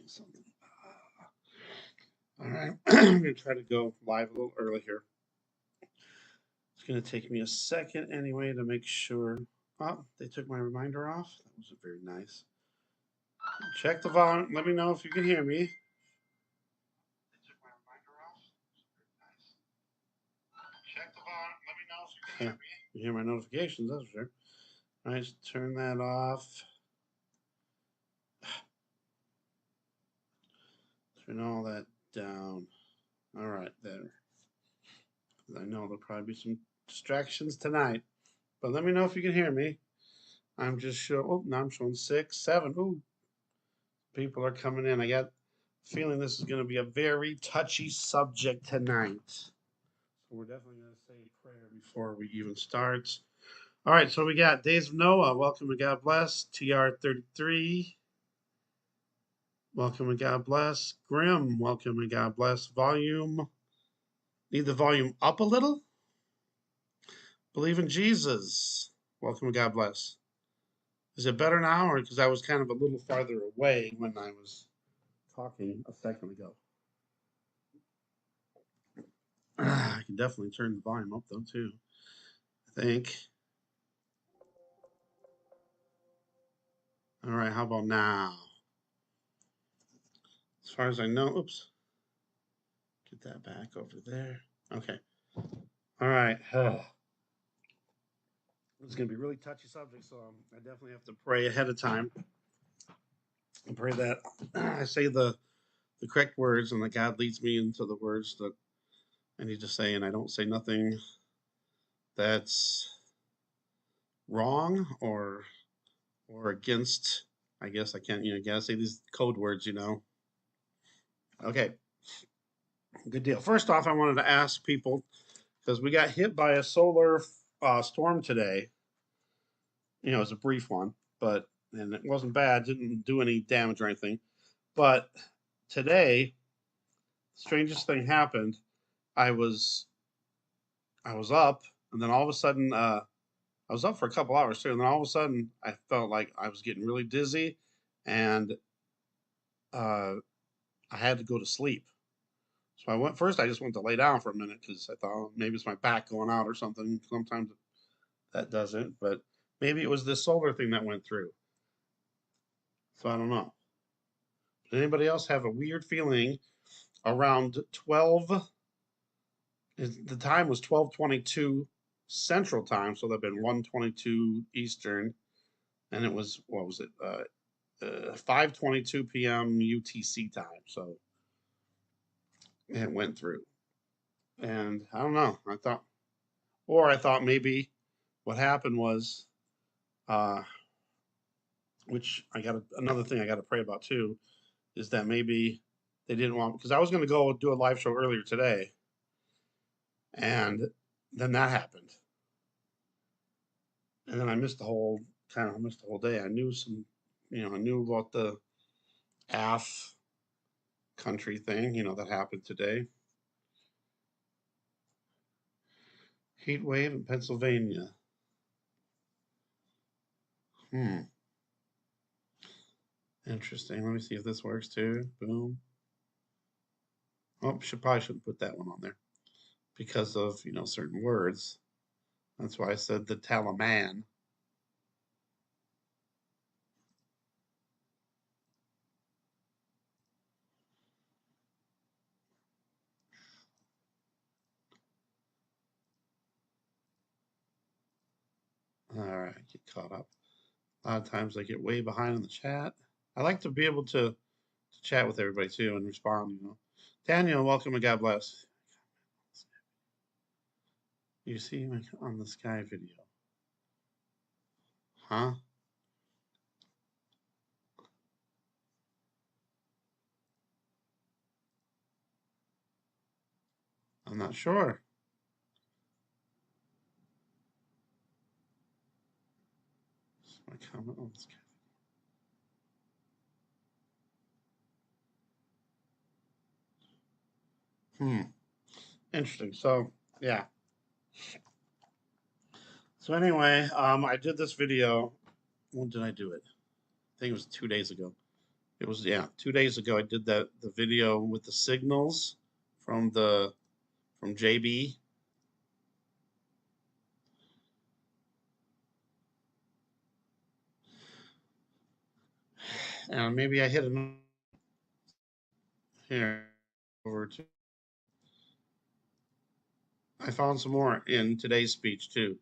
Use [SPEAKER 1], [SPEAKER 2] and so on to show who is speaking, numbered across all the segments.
[SPEAKER 1] something. All right, I'm going to try to go live a little early here. It's going to take me a second anyway to make sure. Oh, they took my reminder off. That was very nice. Check the volume. Let me know if you can hear me. They took my reminder off. Check the volume. Let me know if you can hear me. You hear my notifications, that's for sure. All right, turn that off. Turn all that down. All right, there. I know there'll probably be some distractions tonight, but let me know if you can hear me. I'm just showing. Oh, now I'm showing 6, 7. Ooh, people are coming in. I got a feeling this is going to be a very touchy subject tonight. So we're definitely going to say a prayer before we even start. All right, so we got Days of Noah. Welcome and God bless. TR33. Welcome and God bless. Grim. Welcome and God bless. Volume. Need the volume up a little? Believe in Jesus. Welcome and God bless. Is it better now, or because I was kind of a little farther away when I was talking a second ago? I can definitely turn the volume up though too, I think. All right, how about now? As far as I know, oops. Get that back over there. Okay. All right. It's going to be a really touchy subject, so I definitely have to pray ahead of time and pray that I say the correct words and that God leads me into the words that I need to say, and I don't say nothing that's wrong or against. I guess I can't, gotta say these code words, Okay, good deal. First off, I wanted to ask people, because we got hit by a solar storm today. It was a brief one, and it wasn't bad, didn't do any damage or anything. But today, strangest thing happened. I was up, and then all of a sudden, I was up for a couple hours too, and then all of a sudden, I felt like I was getting really dizzy, and I had to go to sleep. So I just went to lay down for a minute because I thought, oh, maybe it's my back going out or something. Sometimes that doesn't, but maybe it was this solar thing that went through. So I don't know. Did anybody else have a weird feeling around 12? The time was 12:22 Central Time, so that'd been 1:22 Eastern, and it was, what was it? 5:22 p.m. UTC time. So it went through, and I don't know. I thought maybe what happened was, uh, which another thing I got to pray about too, is that maybe they didn't want, because I was going to go do a live show earlier today, and then that happened, and then I missed the whole day. I knew I knew about the AF country thing, that happened today. Heat wave in Pennsylvania. Interesting. Let me see if this works too. Boom. Oh, probably shouldn't put that one on there because of, certain words. That's why I said the Taliman. All right, get caught up. A lot of times I get way behind in the chat. I like to be able to chat with everybody too and respond, Daniel, welcome and God bless. You see me on the sky video. Huh? I'm not sure. My comment on the sky. Interesting. So, yeah. So anyway, I did this video. When did I do it? I think it was 2 days ago. It was, yeah, 2 days ago. I did the video with the signals from JB. And maybe I hit another here over to. I found some more in today's speech too.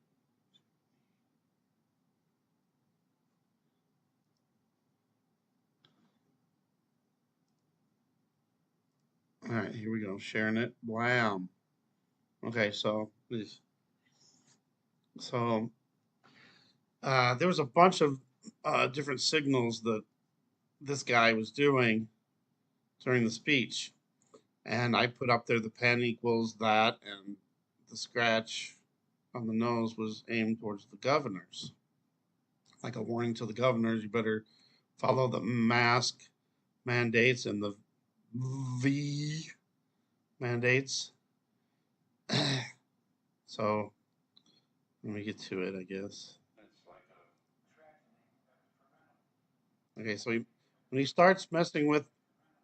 [SPEAKER 1] All right, here we go. Sharing it. Blam. Okay, so there was a bunch of different signals that this guy was doing during the speech, and I put up there the pen equals that, and the scratch on the nose was aimed towards the governors, like a warning to the governors: you better follow the mask mandates and the V mandates. So let me get to it, I guess. Okay, so when he starts messing with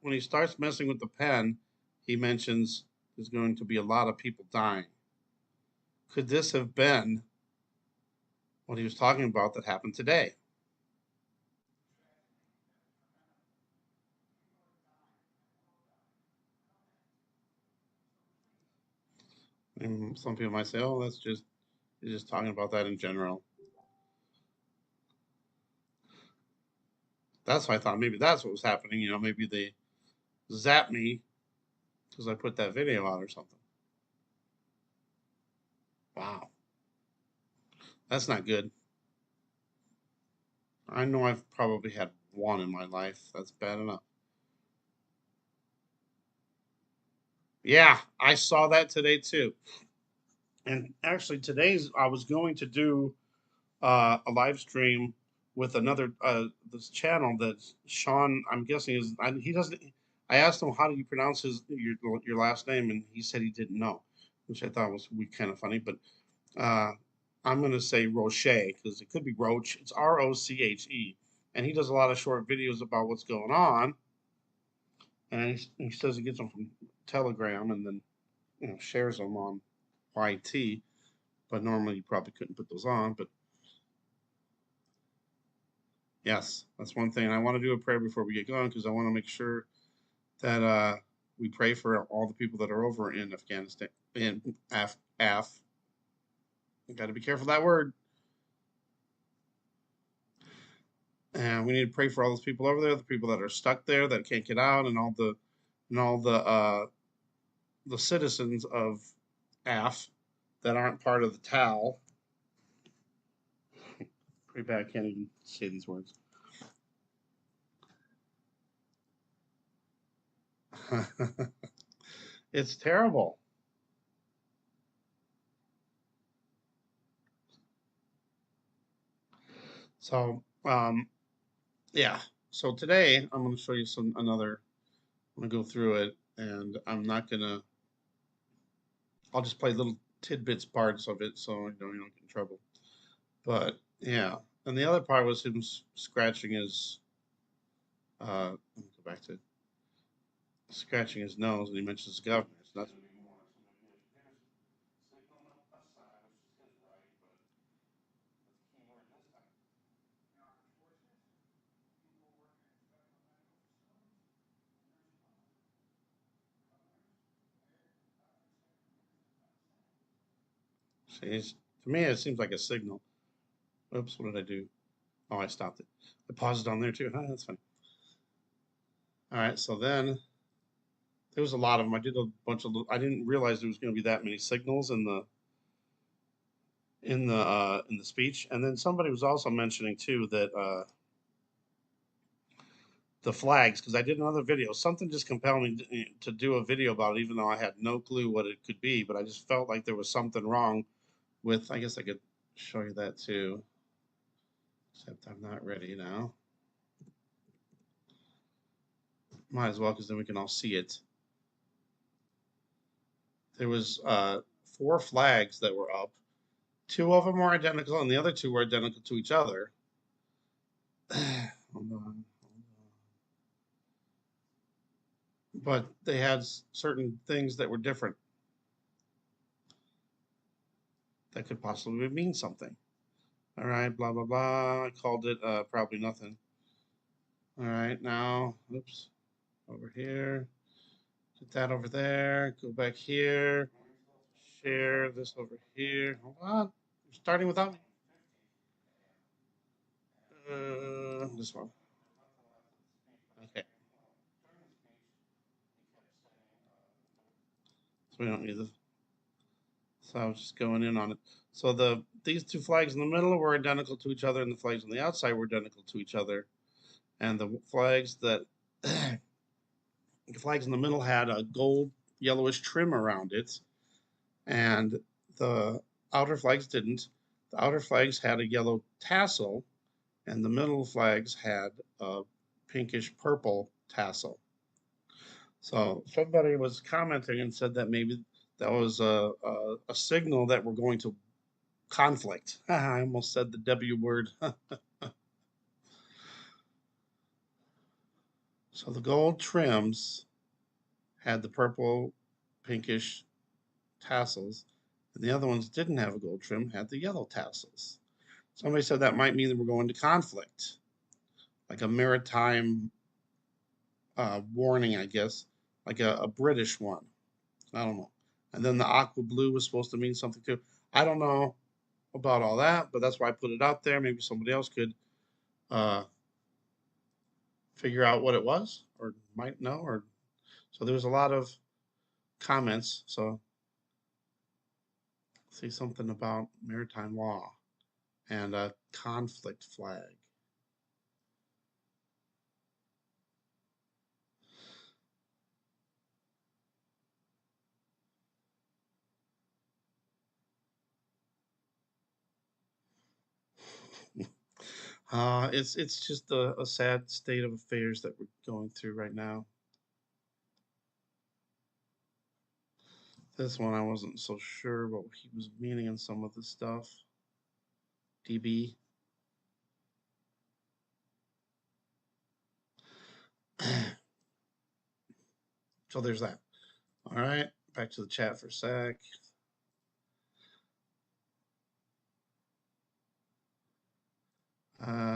[SPEAKER 1] the pen, he mentions there's going to be a lot of people dying. Could this have been what he was talking about that happened today? And some people might say, "Oh, he's just talking about that in general." That's why I thought maybe that's what was happening. Maybe they zapped me because I put that video out or something. Wow, that's not good. I know I've probably had one in my life. That's bad enough. Yeah, I saw that today too. And actually, I was going to do a live stream with another this channel that Sean, I'm guessing is, he doesn't. I asked him, how do you pronounce your last name, and he said he didn't know, which I thought was kind of funny. But uh, I'm going to say Roche because it could be Roche. It's Roche, and he does a lot of short videos about what's going on, and he says he gets them from Telegram and then shares them on YT. But normally you probably couldn't put those on. But yes, that's one thing. And I want to do a prayer before we get going because I want to make sure that we pray for all the people that are over in Afghanistan. In Af. Got to be careful of that word. And we need to pray for all those people over there, the people that are stuck there that can't get out, and all the citizens of Af that aren't part of the TAL. Pretty bad. I can't even say these words. It's terrible. So, yeah. So today I'm going to show you another. I'm going to go through it, and I'm not going to. I'll just play little tidbits parts of it so you don't get in trouble. But yeah, and the other part was him scratching his. Let me go back to scratching his nose, and he mentions the governor. So that's. See, to me, it seems like a signal. Oops, what did I do? Oh, I stopped it. I paused it on there too. That's fine. All right, so then there was a lot of them. I did a bunch of. I didn't realize there was going to be that many signals in the speech. And then somebody was also mentioning too that the flags, because I did another video. Something just compelled me to do a video about it, even though I had no clue what it could be. But I just felt like there was something wrong with. I guess I could show you that too. Except I'm not ready now. Might as well, because then we can all see it. There was 4 flags that were up. 2 of them were identical, and the other 2 were identical to each other. Hold on. but they had certain things that were different that could possibly mean something. All right, blah blah blah. I called it probably nothing. All right, now, oops, over here. Put that over there. Go back here. Share this over here. Hold on. You're starting without me. This one. Okay. So we don't need this. So I was just going in on it. So these two flags in the middle were identical to each other, and the flags on the outside were identical to each other. And the flags that the flags in the middle had a gold yellowish trim around it, and the outer flags didn't. The outer flags had a yellow tassel, and the middle flags had a pinkish purple tassel. So somebody was commenting and said that maybe that was a signal that we're going to conflict. I almost said the W word. So the gold trims had the purple, pinkish tassels, and the other ones didn't have a gold trim, had the yellow tassels. Somebody said that might mean that we're going to conflict, like a maritime warning, I guess, like a British one. I don't know. And then the aqua blue was supposed to mean something too. I don't know about all that, but that's why I put it out there. Maybe somebody else could uh, figure out what it was, or might know. Or so there was a lot of comments. So say something about maritime law and a conflict flag. It's just a sad state of affairs that we're going through right now. This one I wasn't so sure what he was meaning in some of the stuff. DB. So there's that. All right, back to the chat for a sec.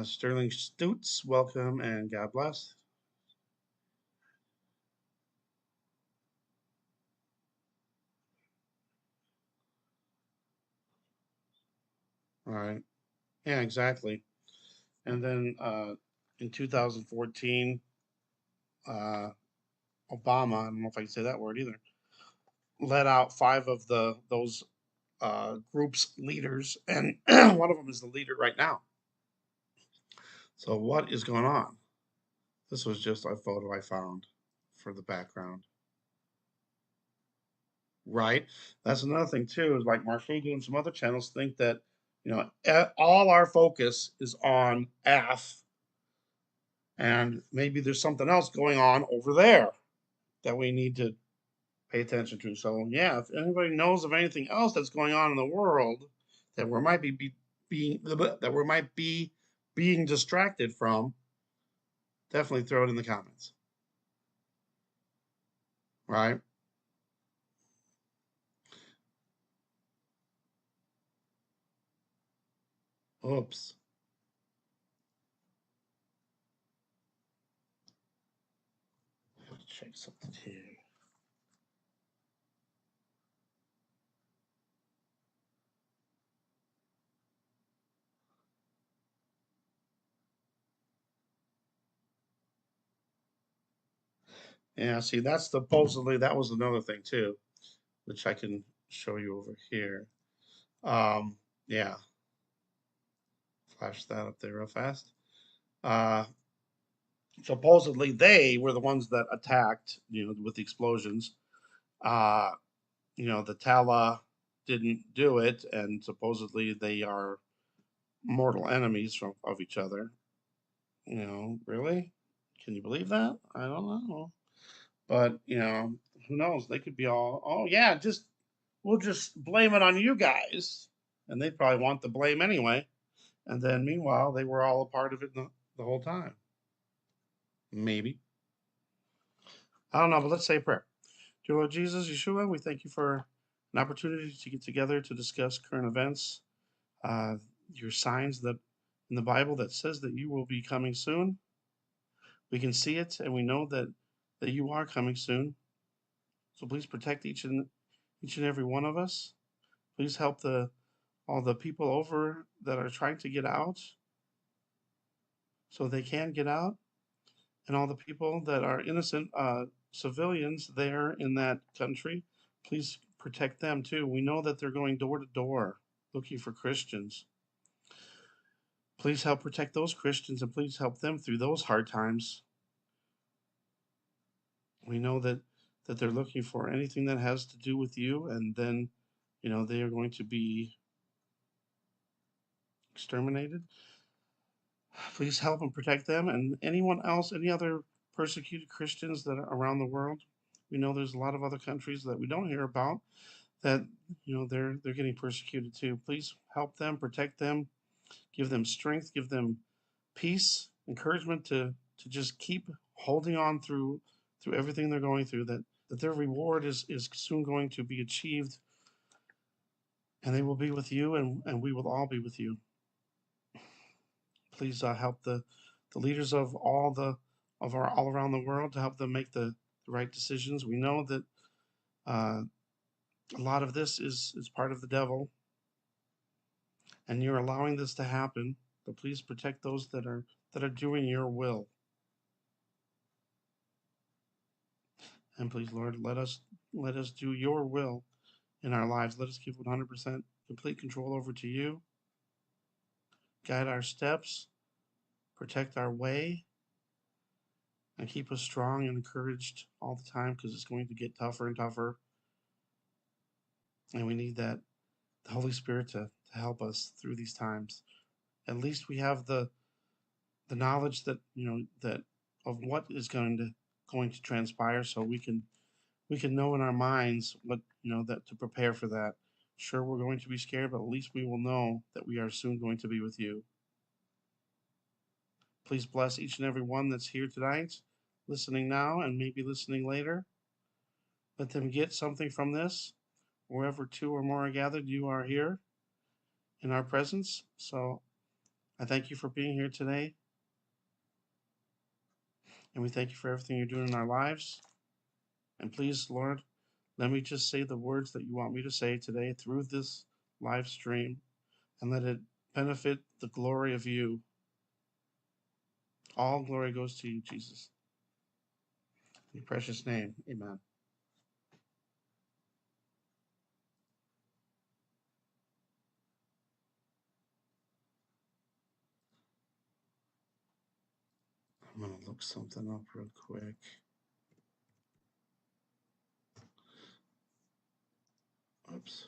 [SPEAKER 1] Sterling Stutz, welcome and God bless. All right. Yeah, exactly. And then in 2014, uh, Obama, I don't know if I can say that word either, let out five of those group's leaders, and one of them is the leader right now. So what is going on? This was just a photo I found for the background. Right. That's another thing too. Is like Marfugu and some other channels think that all our focus is on F, and maybe there's something else going on over there that we need to pay attention to. So yeah, if anybody knows of anything else that's going on in the world that we might be being that we might be being distracted from, definitely throw it in the comments. Right? Oops. I have to check something here. Yeah, see, that's supposedly that was another thing too, which I can show you over here. Yeah, flash that up there real fast. Uh, Supposedly they were the ones that attacked, with the explosions. Uh, the Tala didn't do it, and supposedly they are mortal enemies of each other. Really? Can you believe that? I don't know. But, who knows? They could be all, oh, yeah, we'll just blame it on you guys. And they probably want the blame anyway. And then meanwhile, they were all a part of it the whole time. Maybe. I don't know, but let's say a prayer. Dear Lord Jesus, Yeshua, we thank you for an opportunity to get together to discuss current events, uh, your signs that in the Bible that says that you will be coming soon. We can see it, and we know that you are coming soon. So please protect each and every one of us. Please help the all the people over that are trying to get out, so they can get out, and all the people that are innocent civilians there in that country. Please protect them too. We know that they're going door to door looking for Christians. Please help protect those Christians and please help them through those hard times. We know that they're looking for anything that has to do with you, and then they are going to be exterminated. Please help and protect them and anyone else, any other persecuted Christians that are around the world. We know there's a lot of other countries that we don't hear about that they're getting persecuted too. Please help them, protect them, give them strength, give them peace, encouragement to just keep holding on through everything they're going through. That their reward is soon going to be achieved, and they will be with you, and we will all be with you. Please help the leaders of all around the world to help them make the right decisions. We know that uh, a lot of this is part of the devil, and you're allowing this to happen. But please protect those that are doing your will. And please, Lord, let us do your will in our lives. Let us give 100% complete control over to you. Guide our steps, protect our way, and keep us strong and encouraged all the time because it's going to get tougher and tougher. And we need the Holy Spirit to help us through these times. At least we have the knowledge that that of what is going to transpire, so we can know in our minds what that to prepare for that. Sure, we're going to be scared, but at least we will know that we are soon going to be with you. Please bless each and every one that's here tonight, listening now and maybe listening later. Let them get something from this. Wherever two or more are gathered, you are here in our presence. So I thank you for being here today, and we thank you for everything you're doing in our lives. And please, Lord, let me just say the words that you want me to say today through this live stream, and let it benefit the glory of you. All glory goes to you, Jesus. In your precious name, amen. I'm going to look something up real quick. Oops.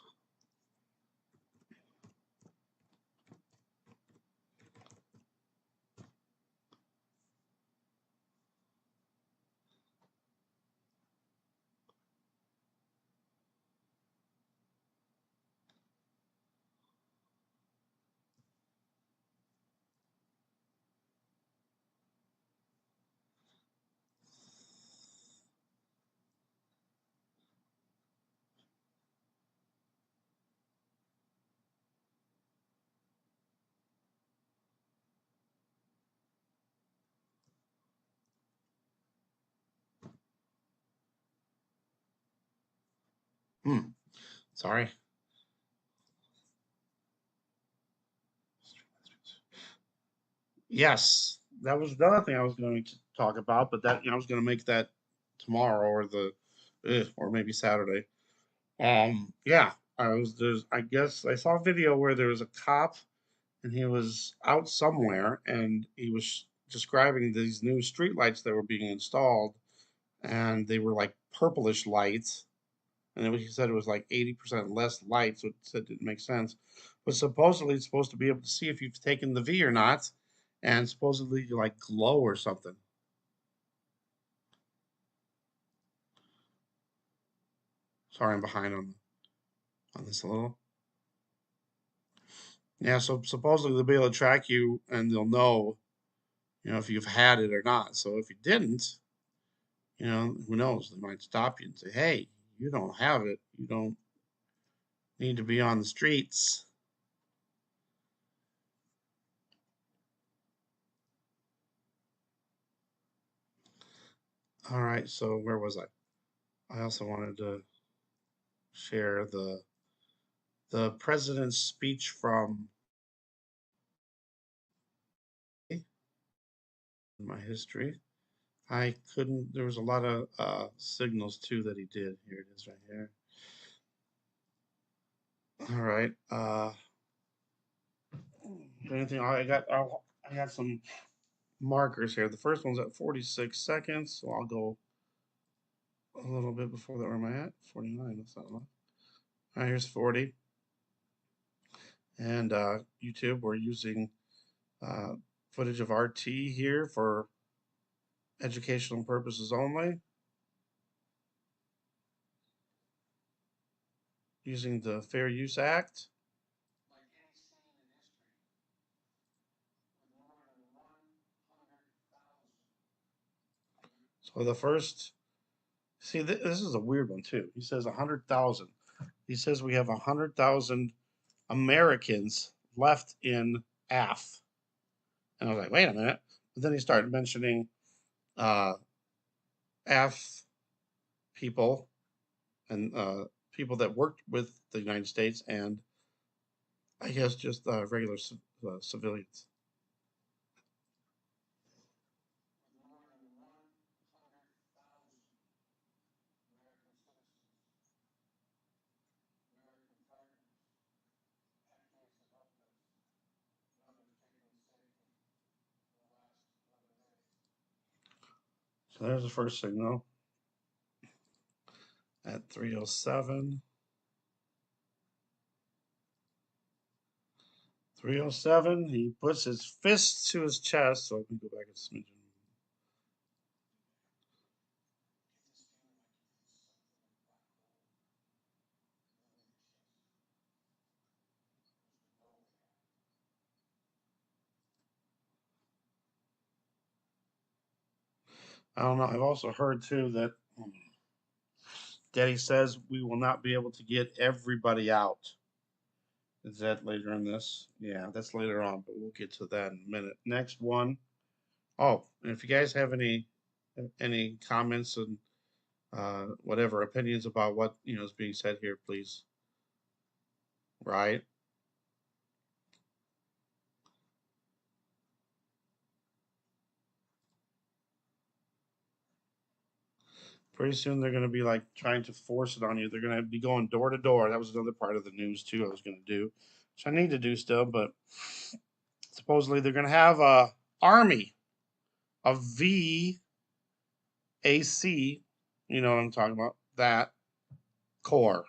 [SPEAKER 1] Sorry. Yes, that was the other thing I was going to talk about, but that I was going to make that tomorrow or maybe Saturday. Yeah, I guess I saw a video where there was a cop and he was out somewhere and he was describing these new street lights that were being installed, and they were like purplish lights, and he said it was like 80% less light, so it didn't make sense. But supposedly it's supposed to be able to see if you've taken the V or not, and supposedly you like glow or something. Sorry, I'm behind on this a little. Yeah, so supposedly they'll be able to track you and they'll know, if you've had it or not. So if you didn't, Who knows? They might stop you and say, "Hey, you don't have it. You don't need to be on the streets." All right, so where was I? I also wanted to share the president's speech from my history. I couldn't. There was a lot of signals too that he did. Here it is, right here. All right. Anything? I got some markers here. The first one's at 46 seconds, so I'll go a little bit before that. Where am I at? 49. That's not a lot. All right, here's 40. And YouTube, we're using uh, footage of RT here for educational purposes only, using the Fair Use Act. So the first, see, this is a weird one too. He says 100,000. He says we have 100,000 Americans left in AF. And I was like, wait a minute. But then he started mentioning uh, AF people and people that worked with the United States and I guess just regular civilians. So there's the first signal at 307. 307, he puts his fist to his chest. So I can go back a smidgen. I don't know. I've also heard too that Daddy says we will not be able to get everybody out. Is that later in this? Yeah, that's later on, but we'll get to that in a minute. Next one. Oh, and if you guys have any comments and whatever opinions about what is being said here, please. Right? Pretty soon they're going to be like trying to force it on you. They're going to be going door to door. That was another part of the news too. I was going to do, which I need to do still, but supposedly they're going to have a army of VAC. You know what I'm talking about? That core.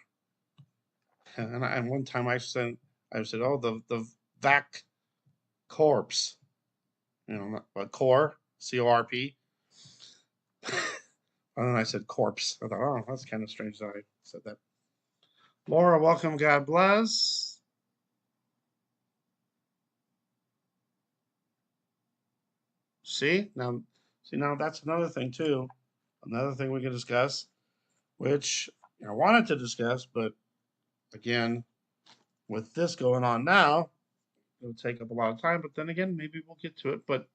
[SPEAKER 1] And one time I said, oh, the VAC corpse. A core, CORP. And then I said corpse. I thought, oh, that's kind of strange that I said that. Laura, welcome. God bless. See now that's another thing too. Another thing we can discuss, which I wanted to discuss, but again, with this going on now, it'll take up a lot of time. But then again, maybe we'll get to it. But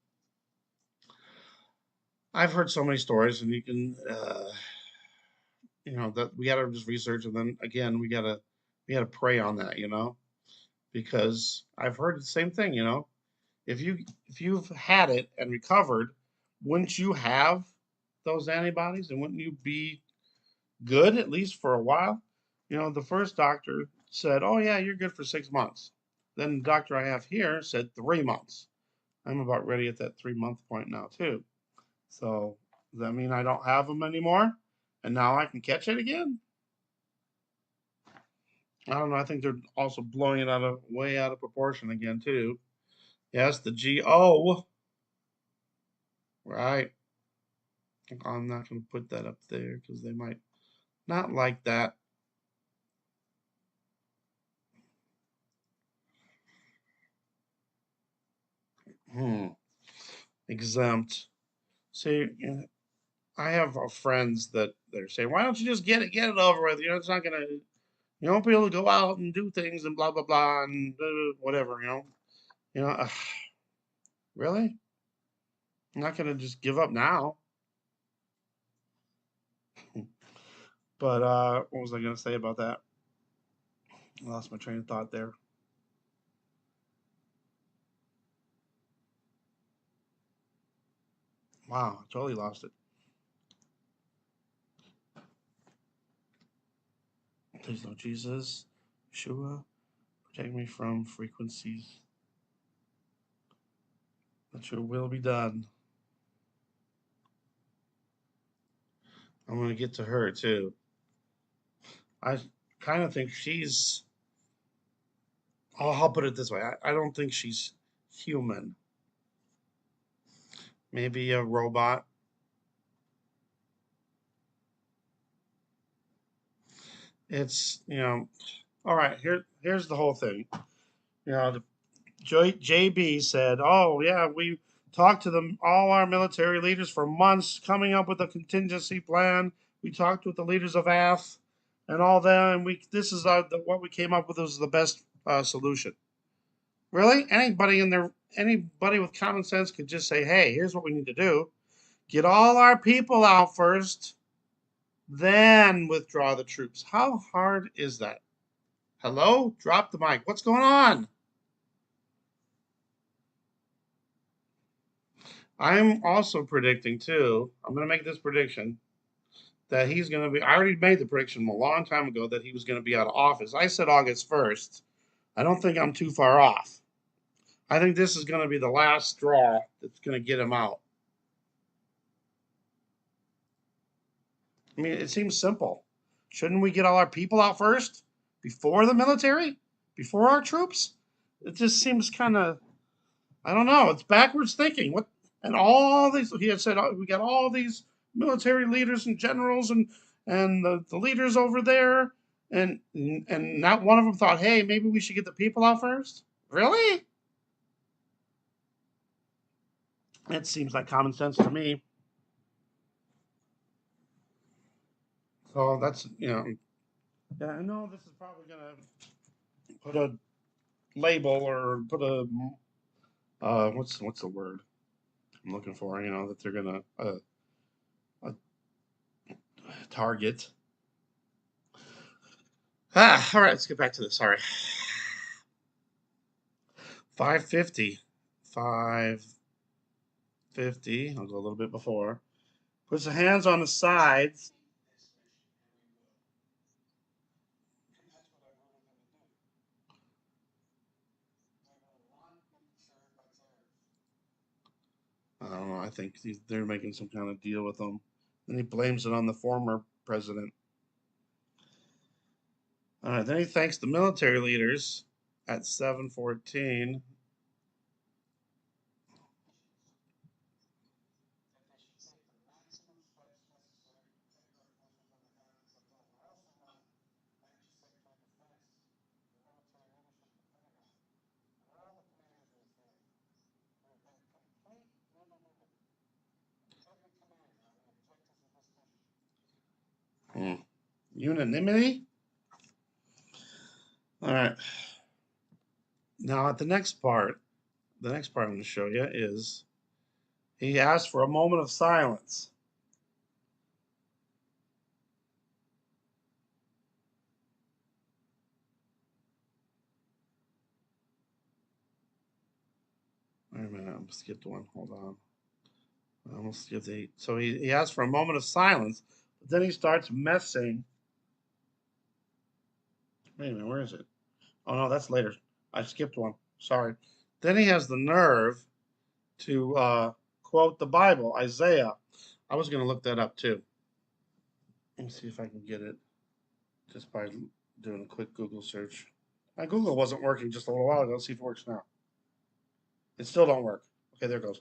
[SPEAKER 1] I've heard so many stories, and that we got to just research, and then again, we gotta pray on that, because I've heard the same thing. If you've had it and recovered, wouldn't you have those antibodies, and wouldn't you be good at least for a while? The first doctor said, "Oh yeah, you're good for 6 months." Then the doctor I have here said 3 months. I'm about ready at that 3 month point now too. So does that mean I don't have them anymore, and now I can catch it again? I don't know. I think they're also blowing it way out of proportion again too. Yes, the GO. Right. I'm not going to put that up there because they might not like that. Hmm. Exempt. See, I have friends that they're saying, "Why don't you just get it over with? You know, it's not gonna. You won't be able to go out and do things and blah blah blah and whatever. You know. Really? I'm not gonna just give up now." But what was I gonna say about that? I lost my train of thought there. Wow, I totally lost it. Please, Lord Jesus, Yeshua, protect me from frequencies. That your will be done. I'm gonna get to her too. I kind of think she's. I'll put it this way. I don't think she's human. Maybe a robot. It's All right. Here's the whole thing. The JB said, "Oh yeah, we talked to them, all our military leaders for months, coming up with a contingency plan. We talked with the leaders of AF and all that, and we this is what we came up with was the best solution." Really, anybody with common sense could just say, "Hey, here's what we need to do: get all our people out first, then withdraw the troops." How hard is that? Hello, drop the mic. What's going on? I'm also predicting too. I'm going to make this prediction that he's going to be. I already made the prediction a long time ago that he was going to be out of office. I said August 1st. I don't think I'm too far off. I think this is going to be the last straw that's going to get him out. I mean, it seems simple. Shouldn't we get all our people out first before the military, before our troops? It just seems kind of. I don't know. It's backwards thinking. What and all these he had said we got all these military leaders and generals and the leaders over there and not one of them thought, hey, maybe we should get the people out first. Really? It seems like common sense to me. So that's yeah, I know this is probably gonna put a label or put a what's the word I'm looking for? That they're gonna a target. All right, let's get back to this. Sorry. 550. 550. I'll go a little bit before. Puts the hands on the sides. I don't know. I think they're making some kind of deal with them. Then he blames it on the former president. All right. Then he thanks the military leaders at 7:14. Hmm. Unanimity. All right. Now at the next part I'm going to show you is he asked for a moment of silence. Wait a minute. I skipped one. Hold on. I almost skipped eight. So he asked for a moment of silence, but then he starts messing. Wait a minute, where is it? Oh no, that's later. I skipped one. Sorry. Then he has the nerve to quote the Bible, Isaiah. I was going to look that up too. Let me see if I can get it just by doing a quick Google search. My Google wasn't working just a little while ago. Let's see if it works now. It still don't work. Okay, there it goes.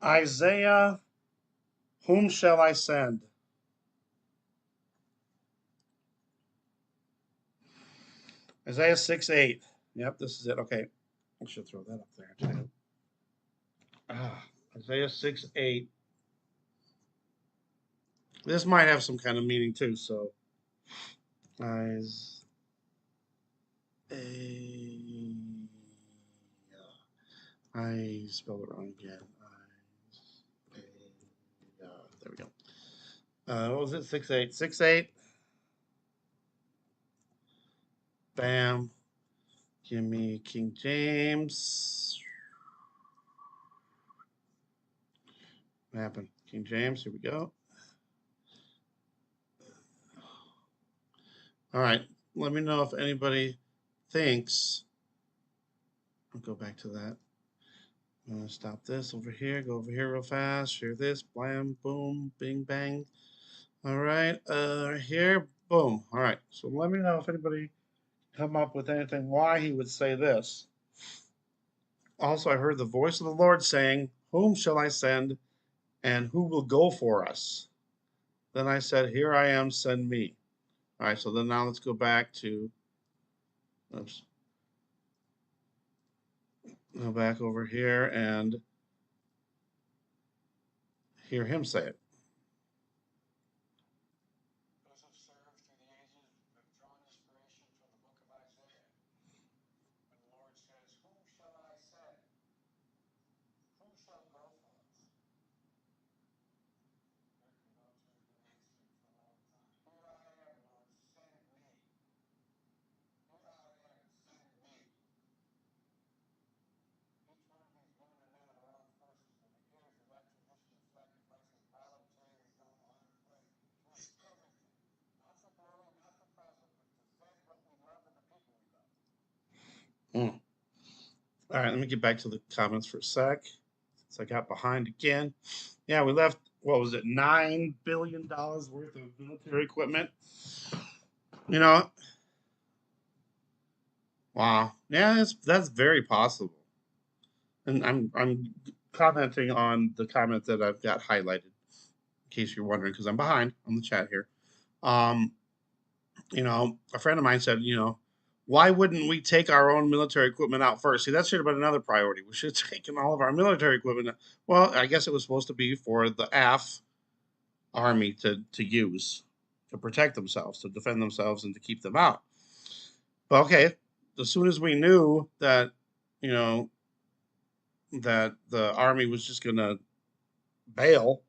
[SPEAKER 1] Isaiah, whom shall I send? Isaiah 6:8. Yep, this is it. Okay, I should throw that up there too. Ah, Isaiah 6:8. This might have some kind of meaning too. So, eyes, a, I spelled it wrong again. Eyes, there we go. What was it? 6'8". 6'8". Bam. Give me King James. What happened? King James. Here we go. All right. Let me know if anybody thinks. I'll go back to that. I'm gonna stop this over here. Go over here real fast. Share this. Blam. Boom. Bing. Bang. All right. Here. Boom. All right. So let me know if anybody come up with anything why he would say this. Also, I heard the voice of the Lord saying, "Whom shall I send, and who will go for us?" Then I said, "Here I am. Send me." All right. So then now let's go back to. Oops. Go back over here and hear him say it. Mm. All right, let me get back to the comments for a sec. So I got behind again. Yeah, we left, what was it, $9 billion worth of military equipment? You know, wow. Yeah, that's very possible. And I'm commenting on the comment that I've got highlighted, in case you're wondering, because I'm behind on the chat here. Um, a friend of mine said, why wouldn't we take our own military equipment out first? See, that should have been another priority. We should have taken all of our military equipment. Well, I guess it was supposed to be for the AF army to use to protect themselves, to defend themselves, and to keep them out. But okay, as soon as we knew that, you know, that the army was just going to bail,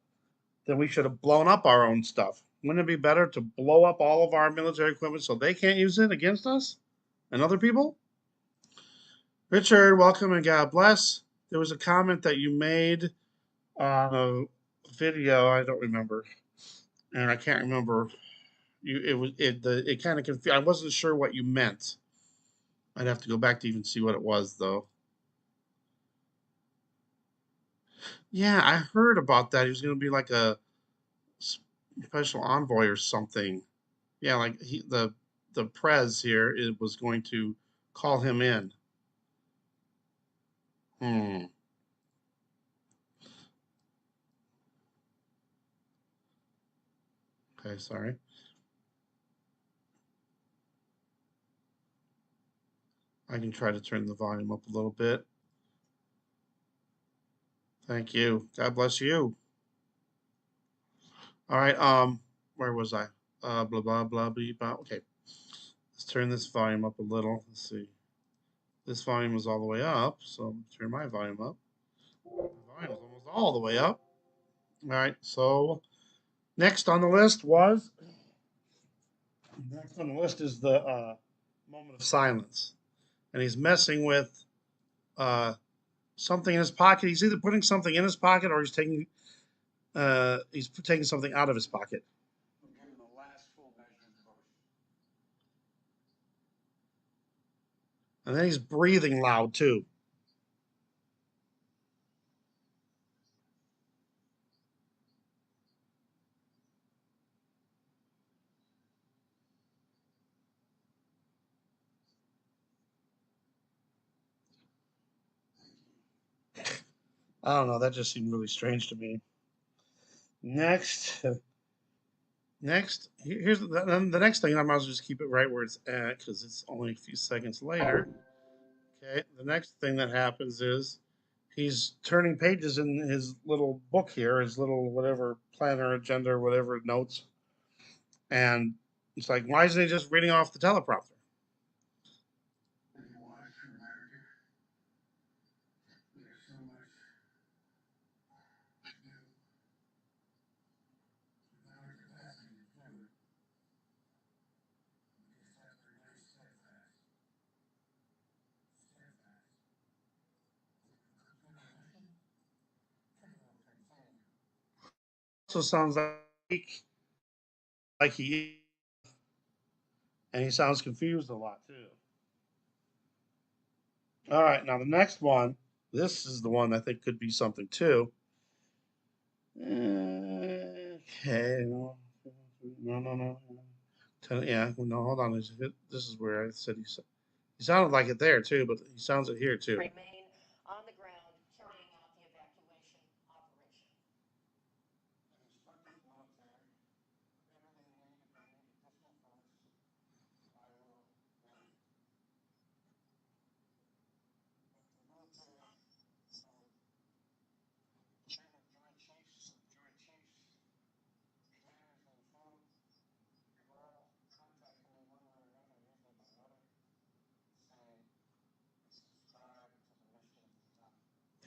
[SPEAKER 1] then we should have blown up our own stuff. Wouldn't it be better to blow up all of our military equipment so they can't use it against us and other people? Richard, welcome and God bless. There was a comment that you made on a video. I don't remember, and I can't remember. It kind of confused. I wasn't sure what you meant. I'd have to go back to even see what it was though. Yeah, I heard about that. He was going to be like a special envoy or something. Yeah, like the prez here it was going to call him in. Hmm. Okay, sorry. I can try to turn the volume up a little bit. Thank you. God bless you. All right. Where was I? Blah blah blah blah blah. Okay. Let's turn this volume up a little. Let's see. This volume is all the way up, so turn my volume up. My volume is almost all the way up. All right. So next on the list was next on the list is the moment of silence, and he's messing with uh, something in his pocket. He's either putting something in his pocket or he's taking something out of his pocket. And then he's breathing loud too. I don't know. That just seemed really strange to me. Next, here's the next thing. I might as well just keep it right where it's at because it's only a few seconds later. Okay. The next thing that happens is he's turning pages in his little book here, his little whatever planner, agenda, or whatever notes, and it's like, why isn't he just reading off the teleprompter? Also sounds like he and he sounds confused a lot too. All right, now the next one. This is the one I think could be something too. Okay. No. Yeah, no, hold on. This is where I said he sounded like it there too, but he sounds it here too.
[SPEAKER 2] Remain on the ground carrying out the evacuation operation.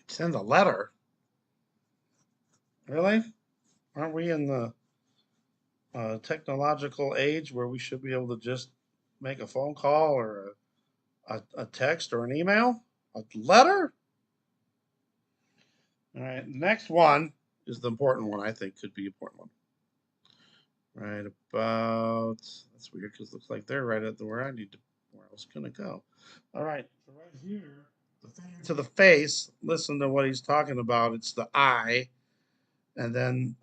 [SPEAKER 1] Send a letter. Really? Aren't we in the technological age where we should be able to just make a phone call or a text or an email? A letter? All right. Next one is the important one. I think could be an important one. Right about. That's weird because it looks like they're right at the where I need to. Where I was gonna go. All right. So right here, the finger to the face. Listen to what he's talking about. It's the I, and then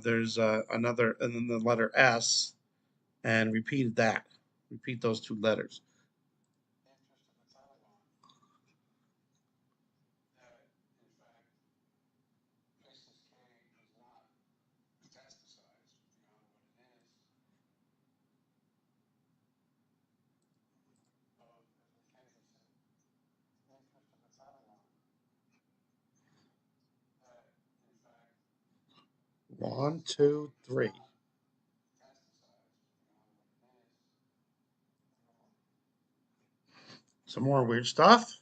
[SPEAKER 1] there's another, and then the letter S, and repeat that. Repeat those two letters. One, two, three. Some more weird stuff.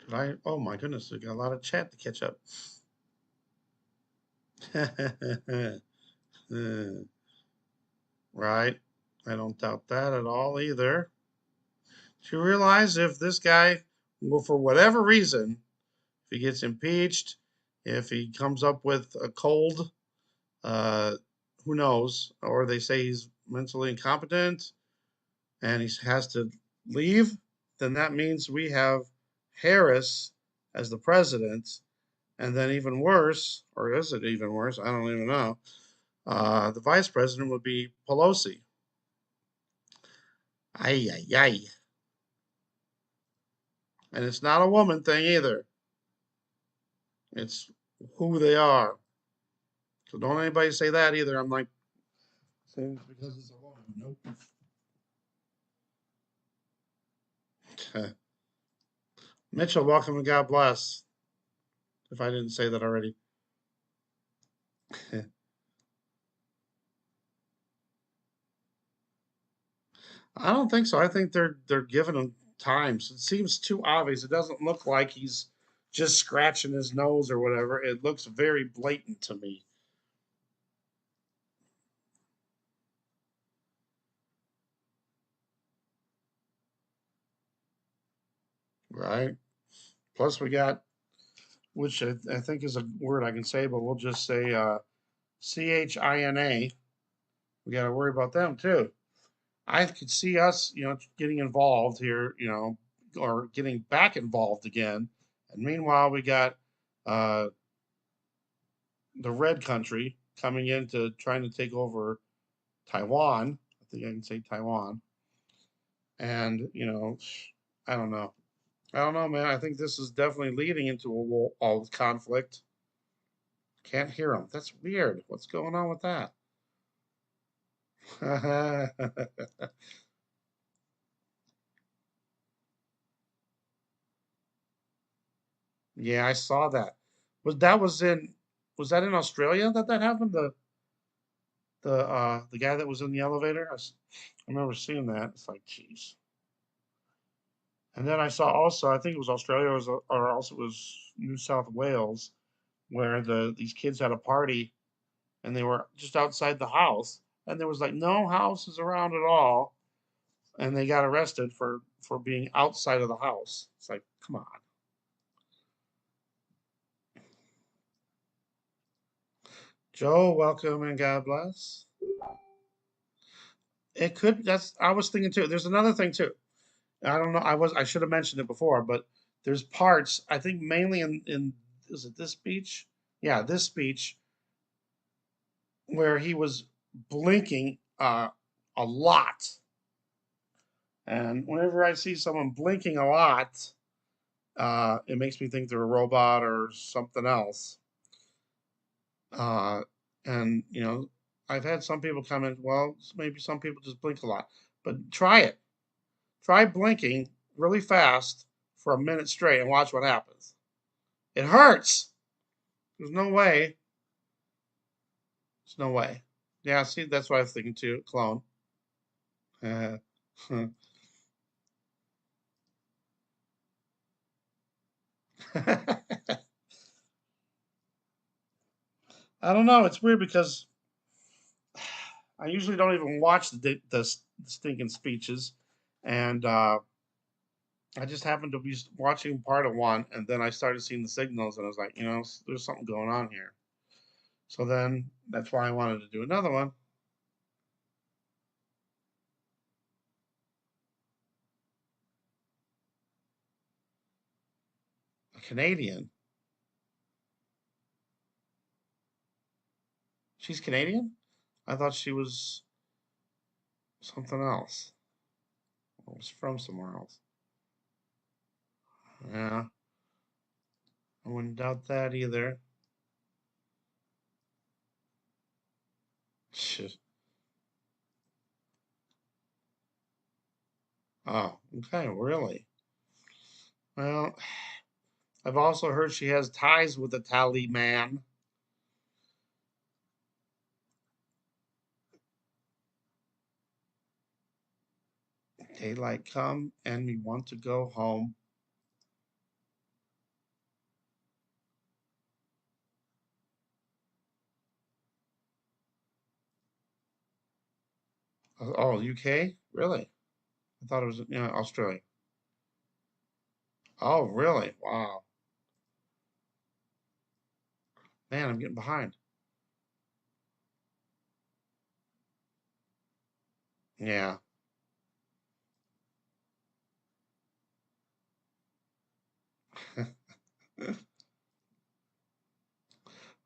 [SPEAKER 1] Did I? Oh my goodness, we got a lot of chat to catch up. Right. I don't doubt that at all either. Do you realize if this guy, well, for whatever reason, if he gets impeached, if he comes up with a cold, uh, who knows? Or they say he's mentally incompetent and he has to leave, then that means we have Harris as the president. And then even worse, or is it even worse? I don't even know. The vice president would be Pelosi. Ay, ay, ay. And it's not a woman thing either. It's who they are. So don't anybody say that either. I'm like, saying it's because it's a woman. Nope. Mitchell, welcome and God bless. If I didn't say that already. I don't think so. I think they're giving him time. So it seems too obvious. It doesn't look like he's just scratching his nose or whatever. It looks very blatant to me. Right? Plus we got, which I think is a word I can say, but we'll just say CHINA. We got to worry about them too. I could see us, getting involved here, or getting back involved again. And meanwhile, we got uh, the red country coming in to trying to take over Taiwan. I think I can say Taiwan. And, I don't know. I don't know, man. I think this is definitely leading into a conflict. Can't hear them. That's weird. What's going on with that? Yeah, I saw that. Was that in Australia that that happened? The guy that was in the elevator. I remember seeing that. It's like, jeez. And then I saw also, I think it was Australia or also it was New South Wales, where these kids had a party and they were just outside the house, and there was like no houses around at all, and they got arrested for being outside of the house. It's like, come on. Joe, welcome and God bless. It could. That's. I was thinking too. There's another thing too. I don't know. I should have mentioned it before, but there's parts. I think mainly in is it this speech? Yeah, this speech where he was blinking a lot. And whenever I see someone blinking a lot, it makes me think they're a robot or something else. Uh, and I've had some people comment, well, maybe some people just blink a lot, but try it. Try blinking really fast for a minute straight and watch what happens. It hurts. There's no way. There's no way. Yeah, see, that's what I was thinking too. Clone. I don't know. It's weird because I usually don't even watch the stinking speeches, and I just happened to be watching part of one, and then I started seeing the signals, and I was like, there's something going on here. So then that's why I wanted to do another one. A Canadian. She's Canadian? I thought she was something else. Or was from somewhere else. Yeah, I wouldn't doubt that either. Shit. Oh, okay, really? Well, I've also heard she has ties with the Taliman. Daylight come and we want to go home. Oh, UK? Really? I thought it was Australia. Oh, really? Wow. Man, I'm getting behind. Yeah.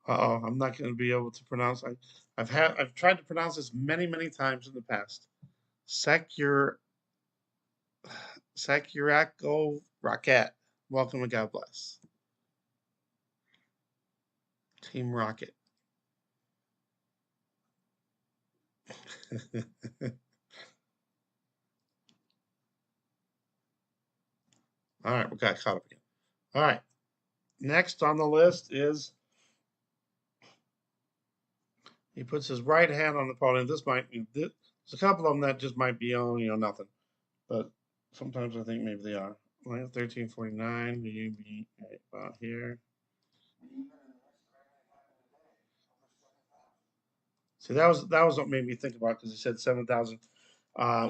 [SPEAKER 1] Uh-oh, I'm not going to be able to pronounce. I've tried to pronounce this many times in the past. Secure Securako Rocket. Welcome and God bless. Team Rocket. All right, we got caught up again. All right. Next on the list is he puts his right hand on the podium. There's a couple of them that just might be on, nothing. But sometimes I think maybe they are. 1349, maybe right about here. See, that was what made me think about because he said 7,000.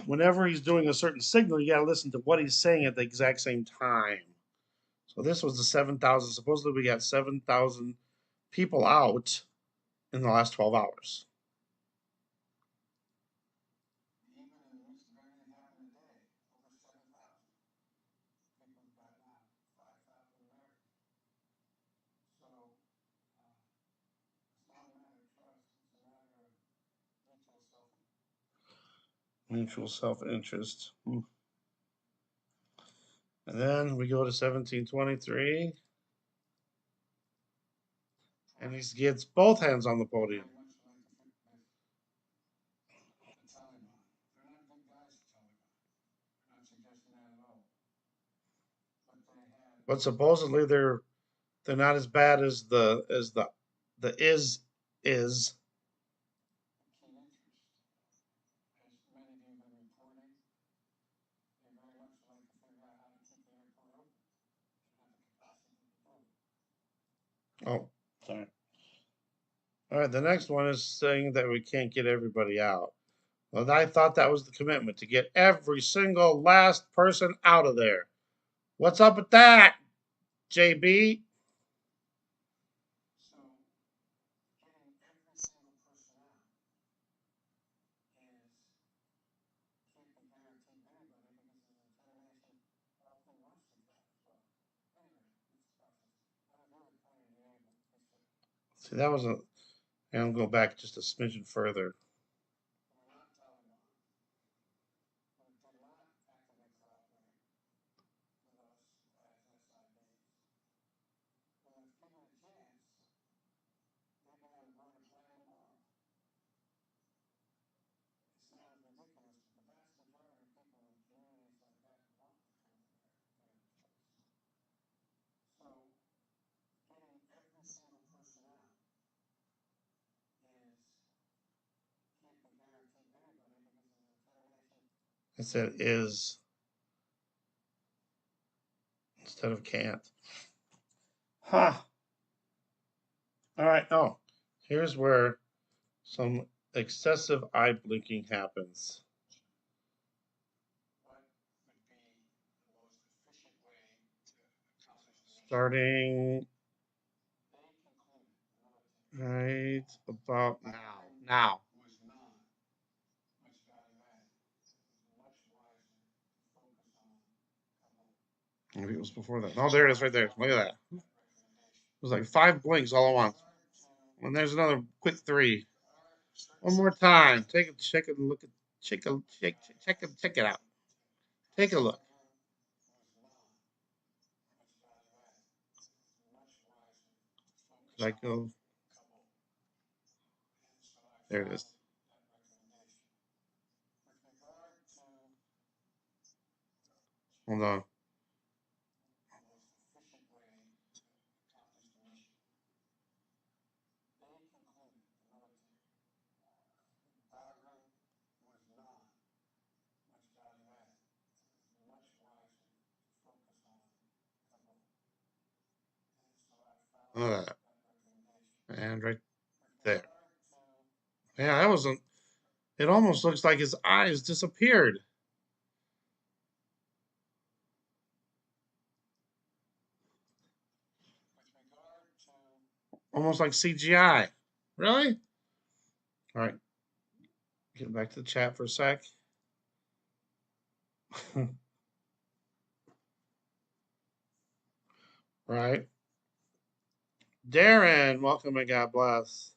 [SPEAKER 1] Whenever he's doing a certain signal, you got to listen to what he's saying at the exact same time. So this was the 7,000. Supposedly we got 7,000 people out in the last 12 hours. Mutual self-interest. And then we go to 1723, and he gets both hands on the podium. But supposedly they're They're not as bad as the is. Oh, sorry. All right, the next one is saying that we can't get everybody out. Well, I thought that was the commitment to get every single last person out of there. What's up with that, JB? See, that was a. And I'll go back just a smidgen further. I said is instead of can't. Huh. All right. Oh, here's where some excessive eye blinking happens. Starting right about now. Now. Maybe it was before that. Oh, there it is right there. Look at that. It was like 5 blinks all at once. And there's another quick 3. One more time. Take a check and look at check it out. Take a look. Should I go? There it is. Hold on. Look at that. And right there. Yeah, that wasn't. It almost looks like his eyes disappeared. Almost like CGI. Really? All right. Get back to the chat for a sec. Right. Darren, welcome and God bless.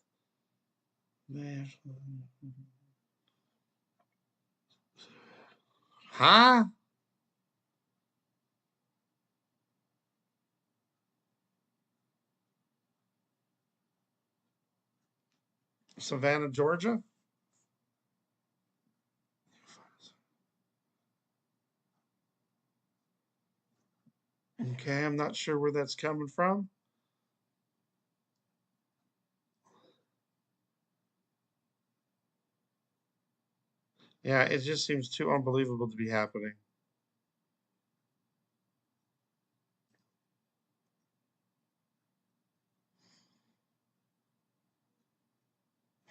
[SPEAKER 1] Huh? Savannah, Georgia? Okay, I'm not sure where that's coming from. Yeah, it just seems too unbelievable to be happening.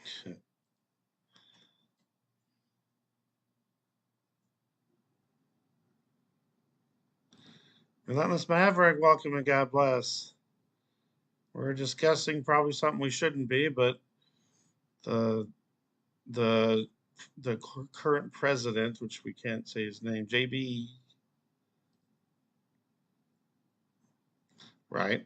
[SPEAKER 1] Shit. Relentless Maverick, welcome and God bless. We're discussing probably something we shouldn't be, but the the the current president, which we can't say his name, JB, right?